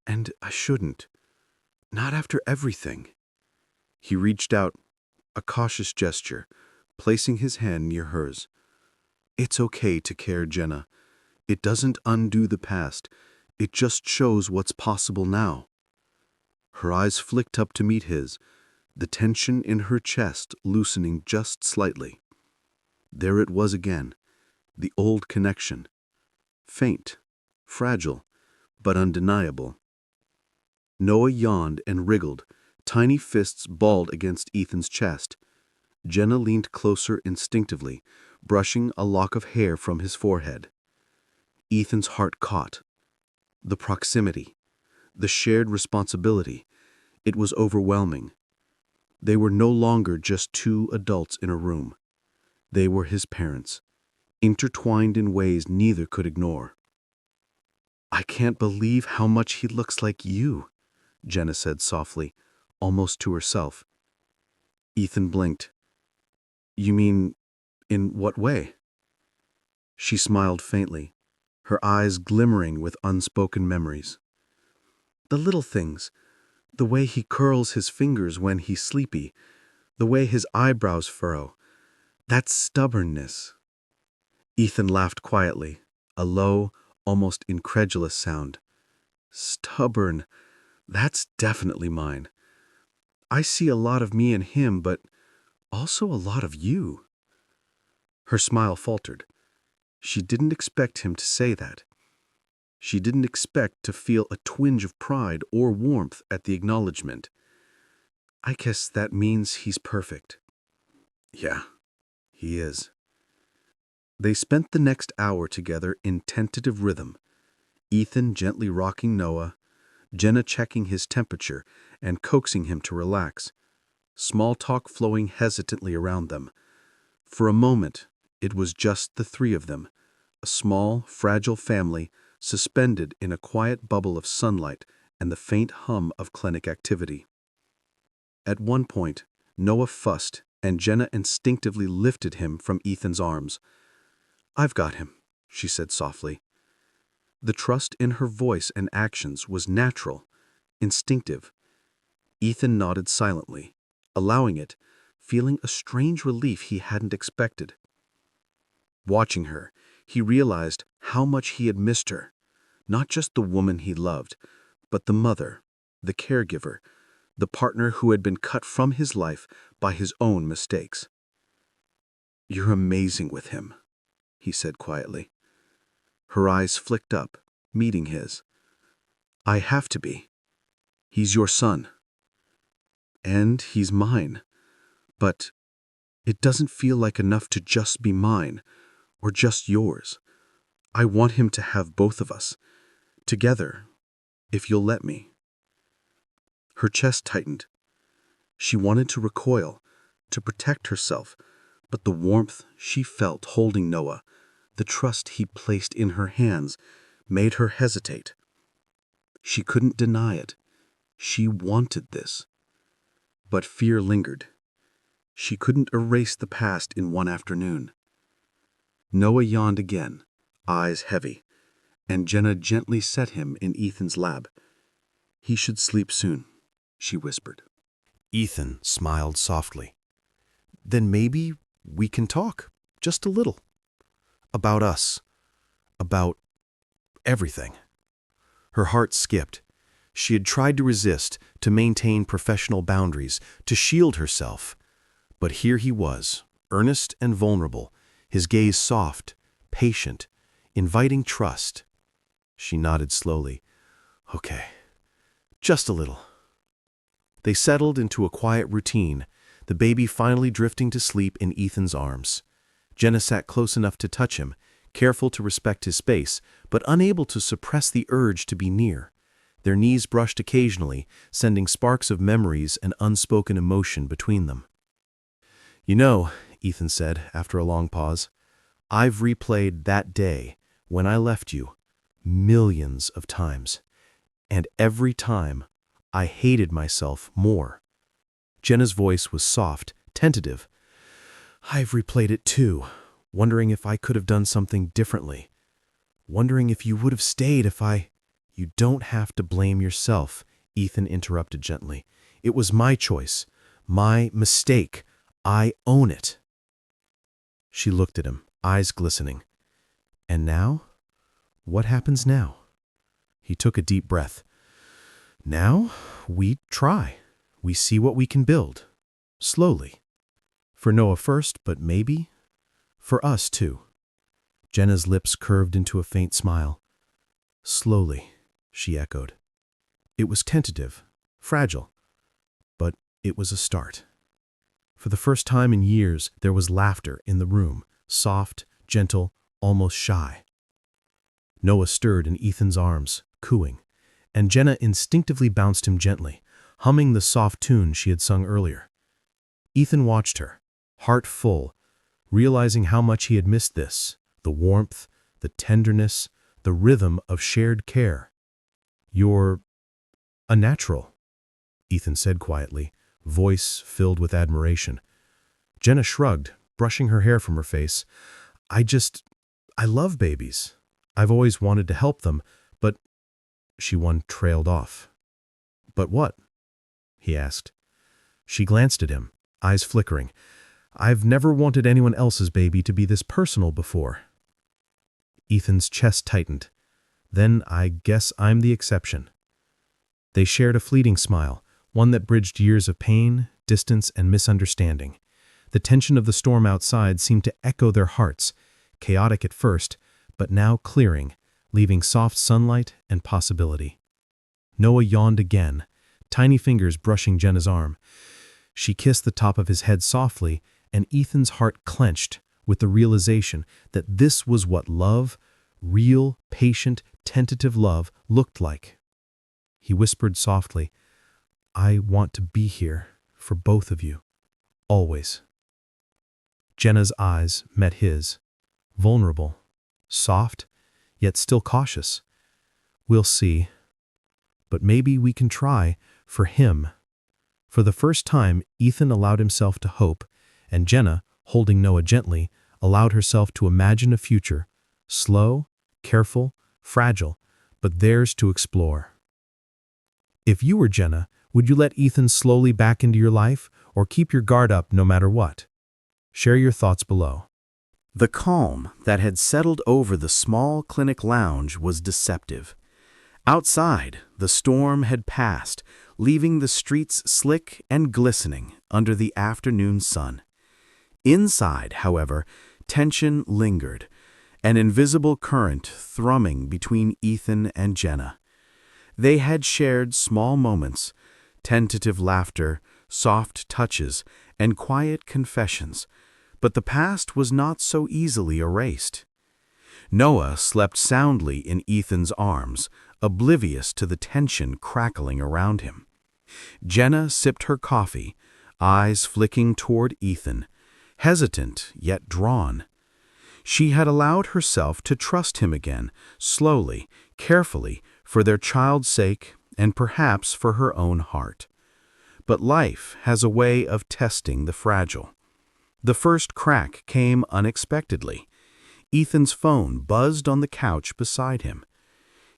and I shouldn't. Not after everything." He reached out, a cautious gesture, placing his hand near hers. "It's okay to care, Jenna. It doesn't undo the past. It just shows what's possible now." Her eyes flicked up to meet his, the tension in her chest loosening just slightly. There it was again, the old connection. Faint, fragile, but undeniable. Noah yawned and wriggled, tiny fists balled against Ethan's chest. Jenna leaned closer instinctively, brushing a lock of hair from his forehead. Ethan's heart caught. The proximity, the shared responsibility, it was overwhelming. They were no longer just two adults in a room. They were his parents, intertwined in ways neither could ignore. "I can't believe how much he looks like you," Jenna said softly, almost to herself. Ethan blinked. "You mean, in what way?" She smiled faintly, her eyes glimmering with unspoken memories. "The little things, the way he curls his fingers when he's sleepy, the way his eyebrows furrow, that stubbornness." Ethan laughed quietly, a low, almost incredulous sound. "Stubborn, that's definitely mine. I see a lot of me in him, but also a lot of you." Her smile faltered. She didn't expect him to say that. She didn't expect to feel a twinge of pride or warmth at the acknowledgement. "I guess that means he's perfect." "Yeah, he is." They spent the next hour together in tentative rhythm. Ethan gently rocking Noah, Jenna checking his temperature and coaxing him to relax, small talk flowing hesitantly around them. For a moment, it was just the three of them, a small, fragile family suspended in a quiet bubble of sunlight and the faint hum of clinic activity. At one point, Noah fussed, and Jenna instinctively lifted him from Ethan's arms. "I've got him," she said softly. The trust in her voice and actions was natural, instinctive. Ethan nodded silently, allowing it, feeling a strange relief he hadn't expected. Watching her, he realized how much he had missed her, not just the woman he loved, but the mother, the caregiver, the partner who had been cut from his life by his own mistakes. "You're amazing with him," he said quietly. Her eyes flicked up, meeting his. "I have to be. He's your son. And he's mine. But it doesn't feel like enough to just be mine, or just yours. I want him to have both of us, together, if you'll let me." Her chest tightened. She wanted to recoil, to protect herself, but the warmth she felt holding Noah, the trust he placed in her hands, made her hesitate. She couldn't deny it. She wanted this. But fear lingered. She couldn't erase the past in one afternoon. Noah yawned again, eyes heavy, and Jenna gently set him in Ethan's lap. "He should sleep soon," she whispered. Ethan smiled softly. "Then maybe we can talk, just a little. About us. About everything." Her heart skipped. She had tried to resist, to maintain professional boundaries, to shield herself. But here he was, earnest and vulnerable, his gaze soft, patient, inviting trust. She nodded slowly. "Okay, just a little." They settled into a quiet routine, the baby finally drifting to sleep in Ethan's arms. Jenna sat close enough to touch him, careful to respect his space, but unable to suppress the urge to be near. Their knees brushed occasionally, sending sparks of memories and unspoken emotion between them. "You know," Ethan said after a long pause, "I've replayed that day when I left you millions of times, and every time I hated myself more." Jenna's voice was soft, tentative. "I've replayed it too, wondering if I could have done something differently. Wondering if you would have stayed if I—" "You don't have to blame yourself," Ethan interrupted gently. "It was my choice, my mistake. I own it." She looked at him, eyes glistening. "And now? What happens now?" He took a deep breath. "Now, we try. We see what we can build. Slowly. For Noah first, but maybe for us too." Jenna's lips curved into a faint smile. "Slowly," she echoed. It was tentative, fragile, but it was a start. For the first time in years, there was laughter in the room, soft, gentle, almost shy. Noah stirred in Ethan's arms, cooing, and Jenna instinctively bounced him gently, humming the soft tune she had sung earlier. Ethan watched her, heart full, realizing how much he had missed this, the warmth, the tenderness, the rhythm of shared care. "You're a natural," Ethan said quietly, voice filled with admiration. Jenna shrugged, brushing her hair from her face. I love babies. I've always wanted to help them, but—" She trailed off. "But what?" he asked. She glanced at him, eyes flickering. "I've never wanted anyone else's baby to be this personal before." Ethan's chest tightened. "Then I guess I'm the exception." They shared a fleeting smile, one that bridged years of pain, distance, and misunderstanding. The tension of the storm outside seemed to echo their hearts, chaotic at first, but now clearing, leaving soft sunlight and possibility. Noah yawned again, tiny fingers brushing Jenna's arm. She kissed the top of his head softly, and Ethan's heart clenched with the realization that this was what love, real, patient, tentative love looked like. He whispered softly, "I want to be here for both of you, always." Jenna's eyes met his, vulnerable, soft, yet still cautious. "We'll see. But maybe we can try for him." For the first time, Ethan allowed himself to hope, and Jenna, holding Noah gently, allowed herself to imagine a future, slow, careful, fragile, but theirs to explore. If you were Jenna, would you let Ethan slowly back into your life, or keep your guard up no matter what? Share your thoughts below. The calm that had settled over the small clinic lounge was deceptive. Outside, the storm had passed, leaving the streets slick and glistening under the afternoon sun. Inside, however, tension lingered, an invisible current thrumming between Ethan and Jenna. They had shared small moments, tentative laughter, soft touches, and quiet confessions, but the past was not so easily erased. Noah slept soundly in Ethan's arms, oblivious to the tension crackling around him. Jenna sipped her coffee, eyes flicking toward Ethan, hesitant yet drawn. She had allowed herself to trust him again, slowly, carefully, for their child's sake and perhaps for her own heart. But life has a way of testing the fragile. The first crack came unexpectedly. Ethan's phone buzzed on the couch beside him.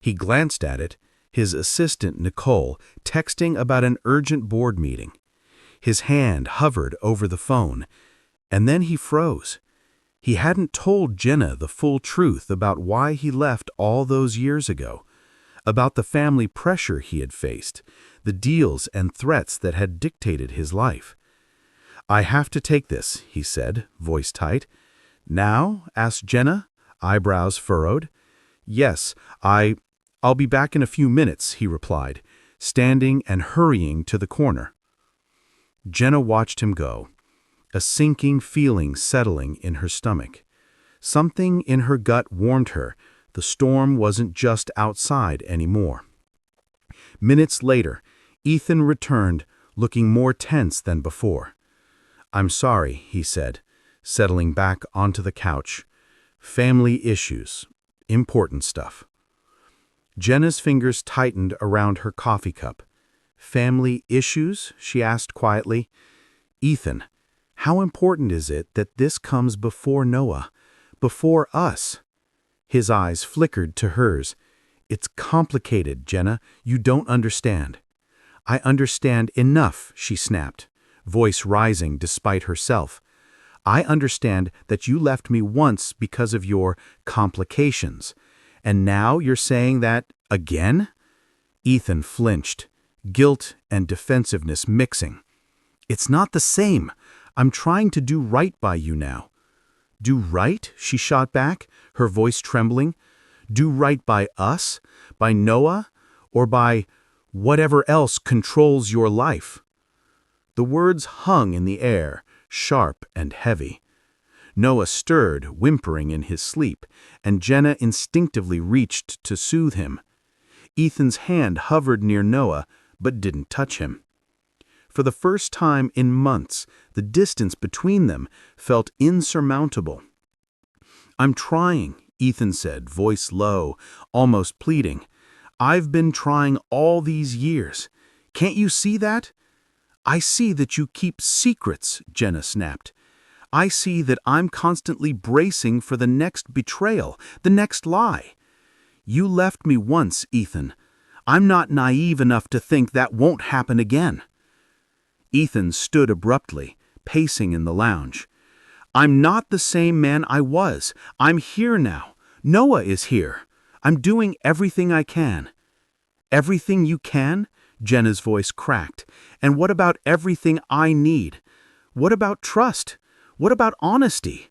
He glanced at it, his assistant Nicole texting about an urgent board meeting. His hand hovered over the phone, and then he froze. He hadn't told Jenna the full truth about why he left all those years ago, about the family pressure he had faced, the deals and threats that had dictated his life. "I have to take this," he said, voice tight. "Now?" asked Jenna, eyebrows furrowed. "Yes, I'll be back in a few minutes," he replied, standing and hurrying to the corner. Jenna watched him go, a sinking feeling settling in her stomach. Something in her gut warned her the storm wasn't just outside anymore. Minutes later, Ethan returned, looking more tense than before. "I'm sorry," he said, settling back onto the couch. "Family issues. Important stuff." Jenna's fingers tightened around her coffee cup. "Family issues?" she asked quietly. "Ethan, how important is it that this comes before Noah, before us?" His eyes flickered to hers. "It's complicated, Jenna. You don't understand." "I understand enough," she snapped, voice rising despite herself. "I understand that you left me once because of your complications. And now you're saying that again?" Ethan flinched, guilt and defensiveness mixing. "It's not the same. I'm trying to do right by you now." "Do right?" she shot back, her voice trembling. "Do right by us? By Noah? Or by whatever else controls your life?" The words hung in the air, sharp and heavy. Noah stirred, whimpering in his sleep, and Jenna instinctively reached to soothe him. Ethan's hand hovered near Noah, but didn't touch him. For the first time in months, the distance between them felt insurmountable. "I'm trying," Ethan said, voice low, almost pleading. "I've been trying all these years. Can't you see that?" "I see that you keep secrets," Jenna snapped. "I see that I'm constantly bracing for the next betrayal, the next lie. You left me once, Ethan. I'm not naive enough to think that won't happen again." Ethan stood abruptly, pacing in the lounge. "I'm not the same man I was. I'm here now. Noah is here. I'm doing everything I can." "Everything you can?" Jenna's voice cracked. "And what about everything I need? What about trust? What about honesty?"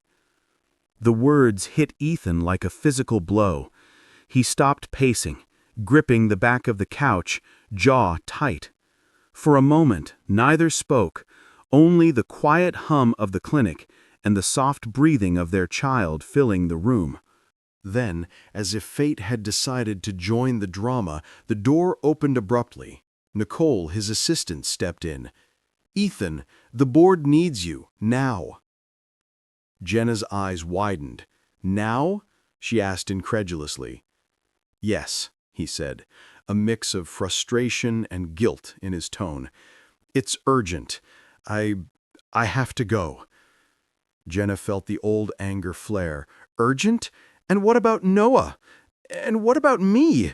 The words hit Ethan like a physical blow. He stopped pacing, gripping the back of the couch, jaw tight. For a moment, neither spoke, only the quiet hum of the clinic and the soft breathing of their child filling the room. Then, as if fate had decided to join the drama, the door opened abruptly. Nicole, his assistant, stepped in. "Ethan, the board needs you, now." Jenna's eyes widened. "Now?" she asked incredulously. "Yes," he said, a mix of frustration and guilt in his tone. "It's urgent. I have to go." Jenna felt the old anger flare. "Urgent? And what about Noah? And what about me?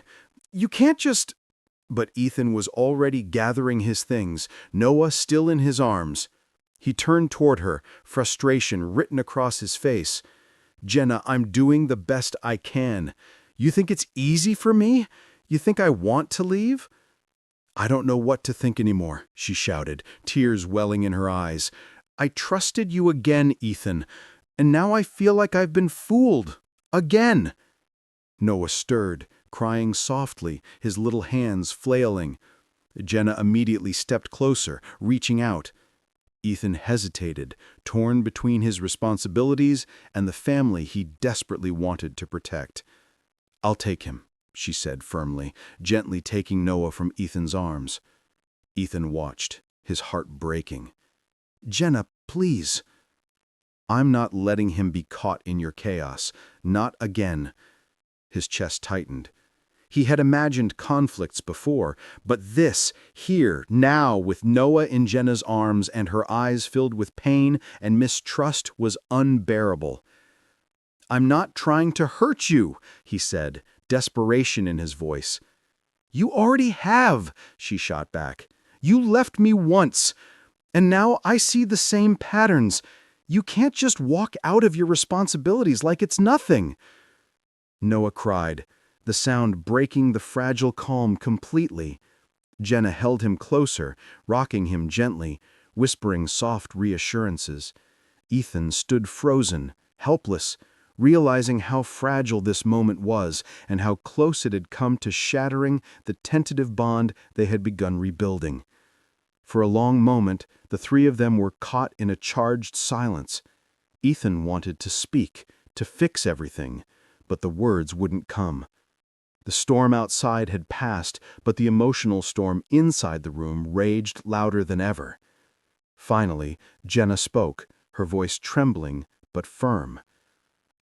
You can't just—" But Ethan was already gathering his things, Noah still in his arms. He turned toward her, frustration written across his face. "Jenna, I'm doing the best I can. You think it's easy for me? You think I want to leave?" "I don't know what to think anymore," she shouted, tears welling in her eyes. "I trusted you again, Ethan, and now I feel like I've been fooled. Again." Noah stirred, crying softly, his little hands flailing. Jenna immediately stepped closer, reaching out. Ethan hesitated, torn between his responsibilities and the family he desperately wanted to protect. "I'll take him," she said firmly, gently taking Noah from Ethan's arms. Ethan watched, his heart breaking. "Jenna, please." "I'm not letting him be caught in your chaos. Not again." His chest tightened. He had imagined conflicts before, but this, here, now, with Noah in Jenna's arms and her eyes filled with pain and mistrust, was unbearable. "I'm not trying to hurt you," he said, desperation in his voice. "You already have," she shot back. "You left me once, and now I see the same patterns. You can't just walk out of your responsibilities like it's nothing." Noah cried, the sound breaking the fragile calm completely. Jenna held him closer, rocking him gently, whispering soft reassurances. Ethan stood frozen, helpless, realizing how fragile this moment was and how close it had come to shattering the tentative bond they had begun rebuilding. For a long moment, the three of them were caught in a charged silence. Ethan wanted to speak, to fix everything, but the words wouldn't come. The storm outside had passed, but the emotional storm inside the room raged louder than ever. Finally, Jenna spoke, her voice trembling but firm.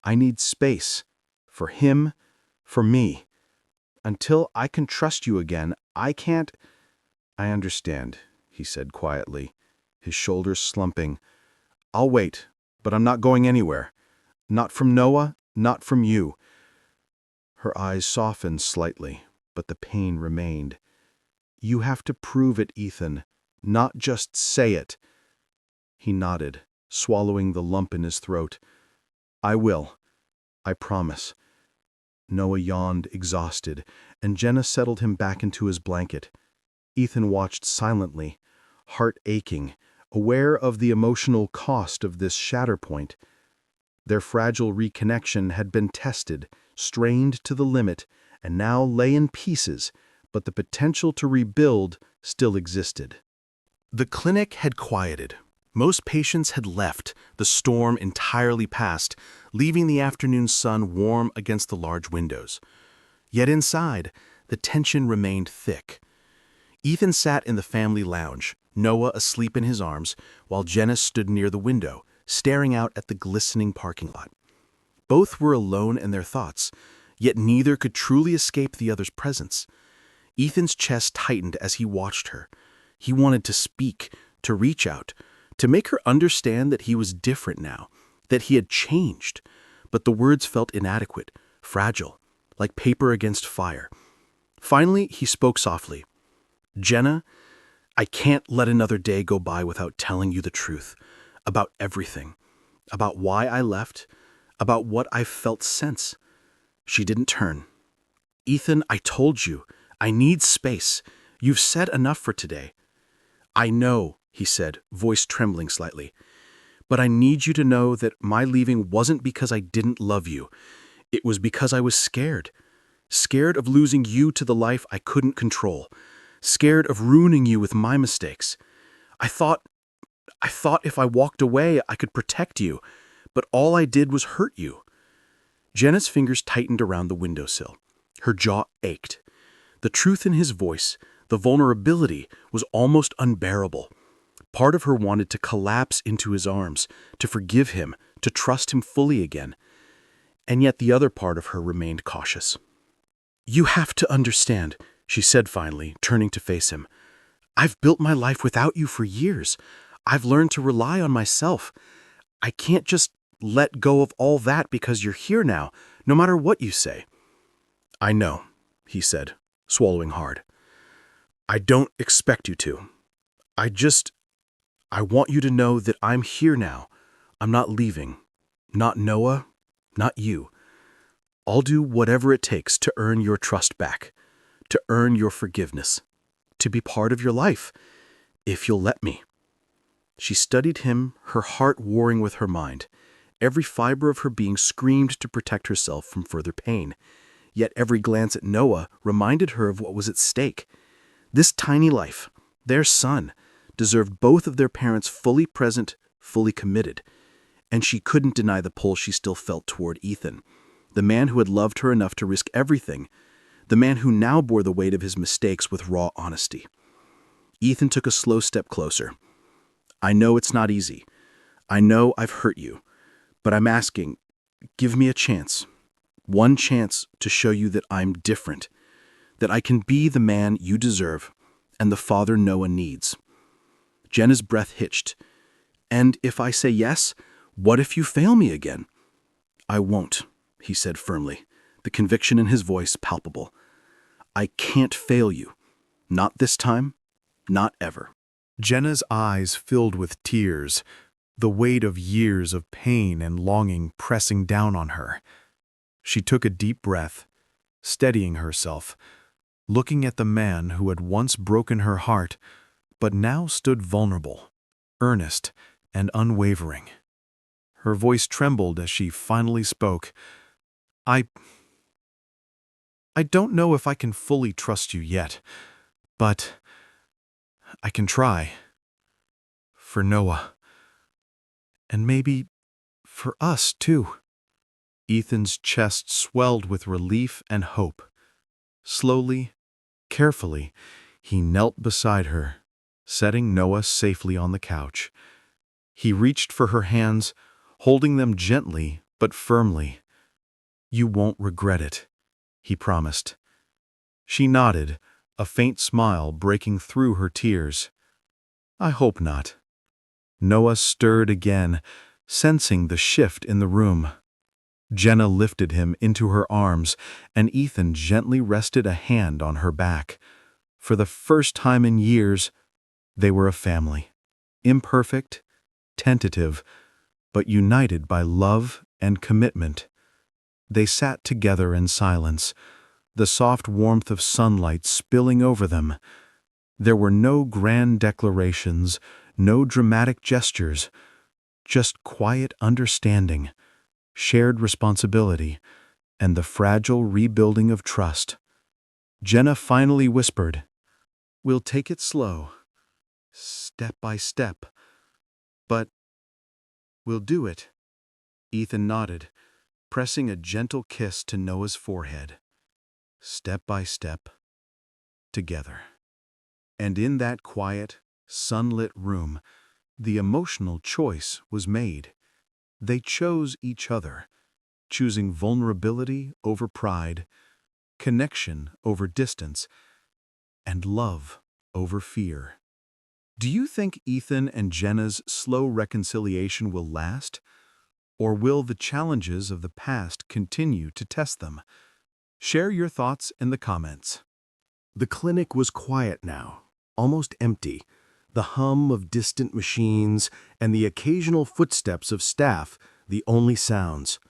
"I need space. For him, for me. Until I can trust you again, I can't—" "I understand," he said quietly, his shoulders slumping. "I'll wait, but I'm not going anywhere. Not from Noah, not from you." Her eyes softened slightly, but the pain remained. "You have to prove it, Ethan, not just say it." He nodded, swallowing the lump in his throat. "I will. I promise." Noah yawned, exhausted, and Jenna settled him back into his blanket. Ethan watched silently, heart aching, aware of the emotional cost of this shatter point. Their fragile reconnection had been tested, strained to the limit, and now lay in pieces, but the potential to rebuild still existed. The clinic had quieted. Most patients had left, the storm entirely past, leaving the afternoon sun warm against the large windows. Yet inside, the tension remained thick. Ethan sat in the family lounge, Noah asleep in his arms, while Jenna stood near the window, staring out at the glistening parking lot. Both were alone in their thoughts, yet neither could truly escape the other's presence. Ethan's chest tightened as he watched her. He wanted to speak, to reach out, to make her understand that he was different now, that he had changed. But the words felt inadequate, fragile, like paper against fire. Finally, he spoke softly. "Jenna, I can't let another day go by without telling you the truth. About everything. About why I left. About what I've felt since." She didn't turn. "Ethan, I told you. I need space. You've said enough for today." "I know," he said, voice trembling slightly. "But I need you to know that my leaving wasn't because I didn't love you. It was because I was scared. Scared of losing you to the life I couldn't control. Scared of ruining you with my mistakes. I thought if I walked away, I could protect you, but all I did was hurt you." Jenna's fingers tightened around the windowsill. Her jaw ached. The truth in his voice, the vulnerability, was almost unbearable. Part of her wanted to collapse into his arms, to forgive him, to trust him fully again. And yet the other part of her remained cautious. "You have to understand," she said finally, turning to face him. "I've built my life without you for years. I've learned to rely on myself. I can't just let go of all that because you're here now, no matter what you say." "I know," he said, swallowing hard. "I don't expect you to. I want you to know that I'm here now. I'm not leaving. Not Noah, not you. I'll do whatever it takes to earn your trust back, to earn your forgiveness, to be part of your life, if you'll let me." She studied him, her heart warring with her mind. Every fiber of her being screamed to protect herself from further pain. Yet every glance at Noah reminded her of what was at stake. This tiny life, their son, deserved both of their parents fully present, fully committed. And she couldn't deny the pull she still felt toward Ethan, the man who had loved her enough to risk everything, the man who now bore the weight of his mistakes with raw honesty. Ethan took a slow step closer. "I know it's not easy. I know I've hurt you. But I'm asking, give me a chance. One chance to show you that I'm different, that I can be the man you deserve and the father Noah needs." Jenna's breath hitched. "And if I say yes, what if you fail me again?" "I won't," he said firmly, the conviction in his voice palpable. "I can't fail you. Not this time, not ever." Jenna's eyes filled with tears, the weight of years of pain and longing pressing down on her. She took a deep breath, steadying herself, looking at the man who had once broken her heart, but now stood vulnerable, earnest, and unwavering. Her voice trembled as she finally spoke. I don't know if I can fully trust you yet, but I can try. For Noah. And maybe for us, too." Ethan's chest swelled with relief and hope. Slowly, carefully, he knelt beside her, setting Noah safely on the couch. He reached for her hands, holding them gently but firmly. "You won't regret it," he promised. She nodded, a faint smile breaking through her tears. "I hope not." Noah stirred again, sensing the shift in the room. Jenna lifted him into her arms, and Ethan gently rested a hand on her back. For the first time in years, they were a family. Imperfect, tentative, but united by love and commitment. They sat together in silence, the soft warmth of sunlight spilling over them. There were no grand declarations, no dramatic gestures, just quiet understanding, shared responsibility, and the fragile rebuilding of trust. Jenna finally whispered, "We'll take it slow, step by step, but we'll do it." Ethan nodded, pressing a gentle kiss to Noah's forehead. Step by step, together. And in that quiet, sunlit room, the emotional choice was made. They chose each other, choosing vulnerability over pride, connection over distance, and love over fear. Do you think Ethan and Jenna's slow reconciliation will last? Or will the challenges of the past continue to test them? Share your thoughts in the comments. The clinic was quiet now, almost empty. The hum of distant machines and the occasional footsteps of staff, the only sounds.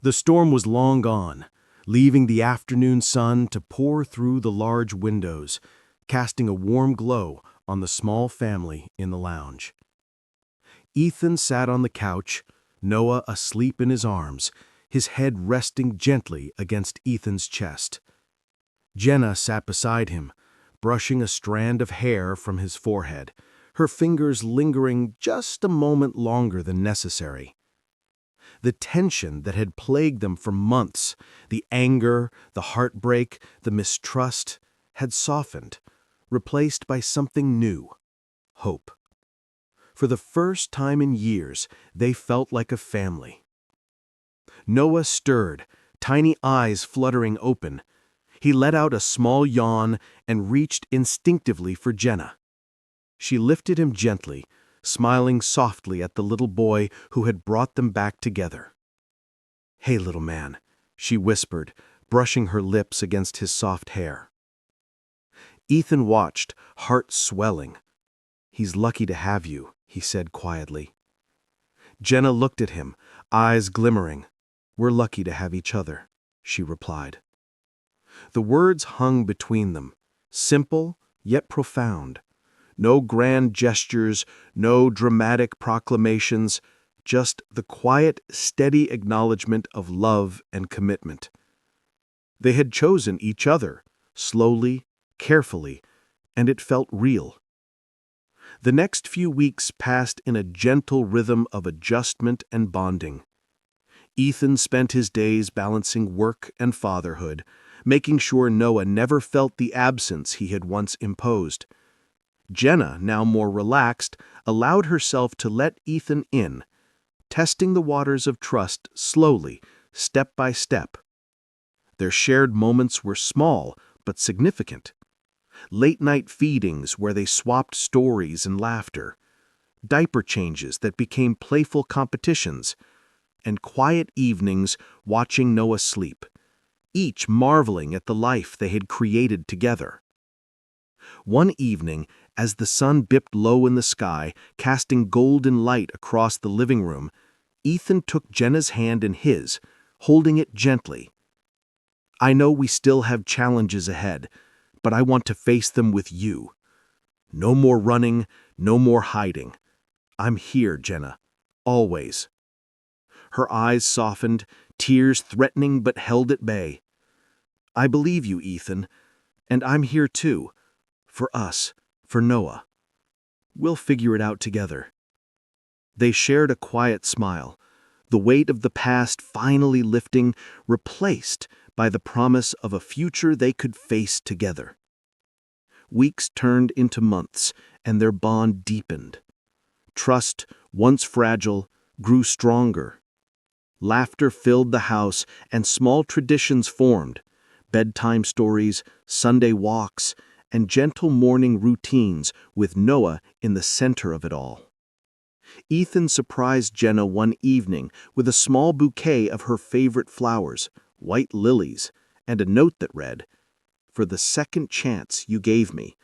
The storm was long gone, leaving the afternoon sun to pour through the large windows, casting a warm glow on the small family in the lounge. Ethan sat on the couch, Noah asleep in his arms, his head resting gently against Ethan's chest. Jenna sat beside him, brushing a strand of hair from his forehead, her fingers lingering just a moment longer than necessary. The tension that had plagued them for months, the anger, the heartbreak, the mistrust, had softened, replaced by something new: hope. For the first time in years, they felt like a family. Noah stirred, tiny eyes fluttering open. He let out a small yawn and reached instinctively for Jenna. She lifted him gently, smiling softly at the little boy who had brought them back together. "Hey, little man," she whispered, brushing her lips against his soft hair. Ethan watched, heart swelling. "He's lucky to have you," he said quietly. Jenna looked at him, eyes glimmering. "We're lucky to have each other," she replied. The words hung between them, simple yet profound. No grand gestures, no dramatic proclamations, just the quiet, steady acknowledgement of love and commitment. They had chosen each other, slowly, carefully, and it felt real. The next few weeks passed in a gentle rhythm of adjustment and bonding. Ethan spent his days balancing work and fatherhood, making sure Noah never felt the absence he had once imposed. Jenna, now more relaxed, allowed herself to let Ethan in, testing the waters of trust slowly, step by step. Their shared moments were small but significant. Late-night feedings where they swapped stories and laughter, diaper changes that became playful competitions, and quiet evenings watching Noah sleep, each marveling at the life they had created together. One evening, as the sun dipped low in the sky, casting golden light across the living room, Ethan took Jenna's hand in his, holding it gently. "I know we still have challenges ahead, but I want to face them with you. No more running, no more hiding. I'm here, Jenna, always." Her eyes softened, tears threatening but held at bay. "I believe you, Ethan, and I'm here too. For us, for Noah. We'll figure it out together." They shared a quiet smile, the weight of the past finally lifting, replaced by the promise of a future they could face together. Weeks turned into months, and their bond deepened. Trust, once fragile, grew stronger. Laughter filled the house, and small traditions formed: bedtime stories, Sunday walks, and gentle morning routines with Noah in the center of it all. Ethan surprised Jenna one evening with a small bouquet of her favorite flowers, white lilies, and a note that read, "For the second chance you gave me,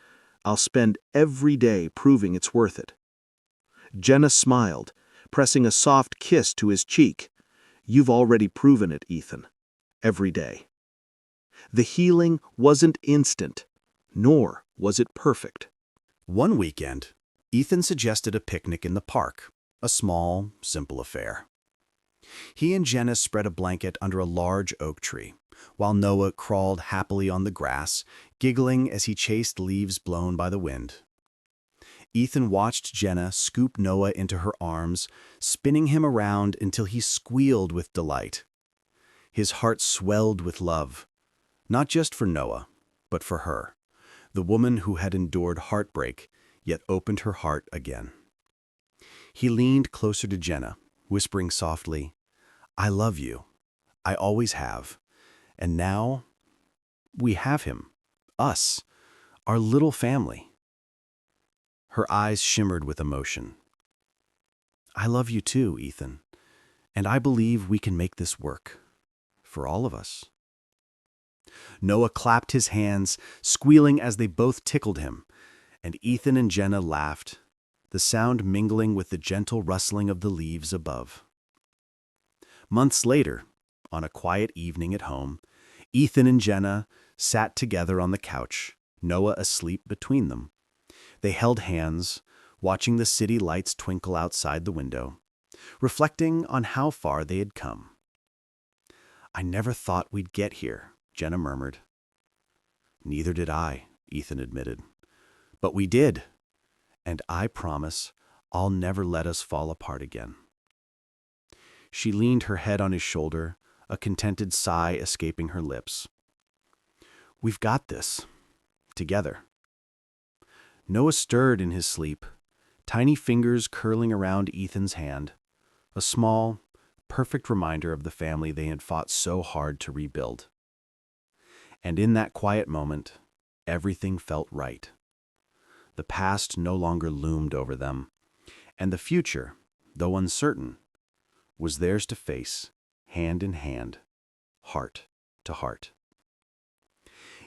I'll spend every day proving it's worth it." Jenna smiled, pressing a soft kiss to his cheek. "You've already proven it, Ethan. Every day." The healing wasn't instant, nor was it perfect. One weekend, Ethan suggested a picnic in the park, a small, simple affair. He and Jenna spread a blanket under a large oak tree, while Noah crawled happily on the grass, giggling as he chased leaves blown by the wind. Ethan watched Jenna scoop Noah into her arms, spinning him around until he squealed with delight. His heart swelled with love, not just for Noah, but for her, the woman who had endured heartbreak, yet opened her heart again. He leaned closer to Jenna, whispering softly, "I love you. I always have. And now, we have him. Us. Our little family." Her eyes shimmered with emotion. "I love you too, Ethan. And I believe we can make this work. For all of us." Noah clapped his hands, squealing as they both tickled him, and Ethan and Jenna laughed, the sound mingling with the gentle rustling of the leaves above. Months later, on a quiet evening at home, Ethan and Jenna sat together on the couch, Noah asleep between them. They held hands, watching the city lights twinkle outside the window, reflecting on how far they had come. "I never thought we'd get here," Jenna murmured. "Neither did I," Ethan admitted. "But we did, and I promise I'll never let us fall apart again." She leaned her head on his shoulder, a contented sigh escaping her lips. "We've got this. Together." Noah stirred in his sleep, tiny fingers curling around Ethan's hand, a small, perfect reminder of the family they had fought so hard to rebuild. And in that quiet moment, everything felt right. The past no longer loomed over them, and the future, though uncertain, was theirs to face, hand in hand, heart to heart.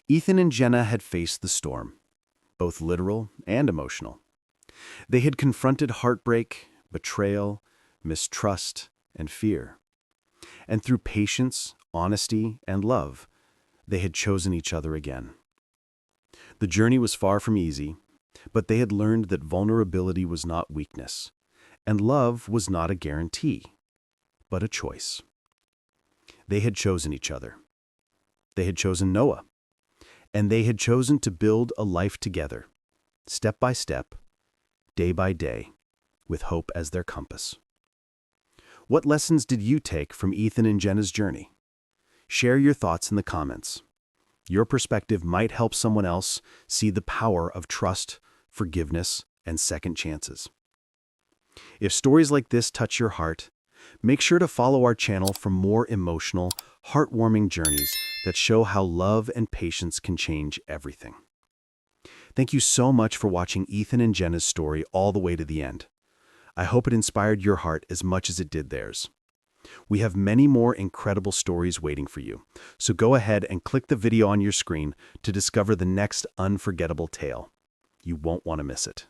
Ethan and Jenna had faced the storm, both literal and emotional. They had confronted heartbreak, betrayal, mistrust, and fear. And through patience, honesty, and love, they had chosen each other again. The journey was far from easy, but they had learned that vulnerability was not weakness, and love was not a guarantee, but a choice. They had chosen each other. They had chosen Noah, and they had chosen to build a life together, step by step, day by day, with hope as their compass. What lessons did you take from Ethan and Jenna's journey? Share your thoughts in the comments. Your perspective might help someone else see the power of trust, forgiveness, and second chances. If stories like this touch your heart, make sure to follow our channel for more emotional, heartwarming journeys that show how love and patience can change everything. Thank you so much for watching Ethan and Jenna's story all the way to the end. I hope it inspired your heart as much as it did theirs. We have many more incredible stories waiting for you, so go ahead and click the video on your screen to discover the next unforgettable tale. You won't want to miss it.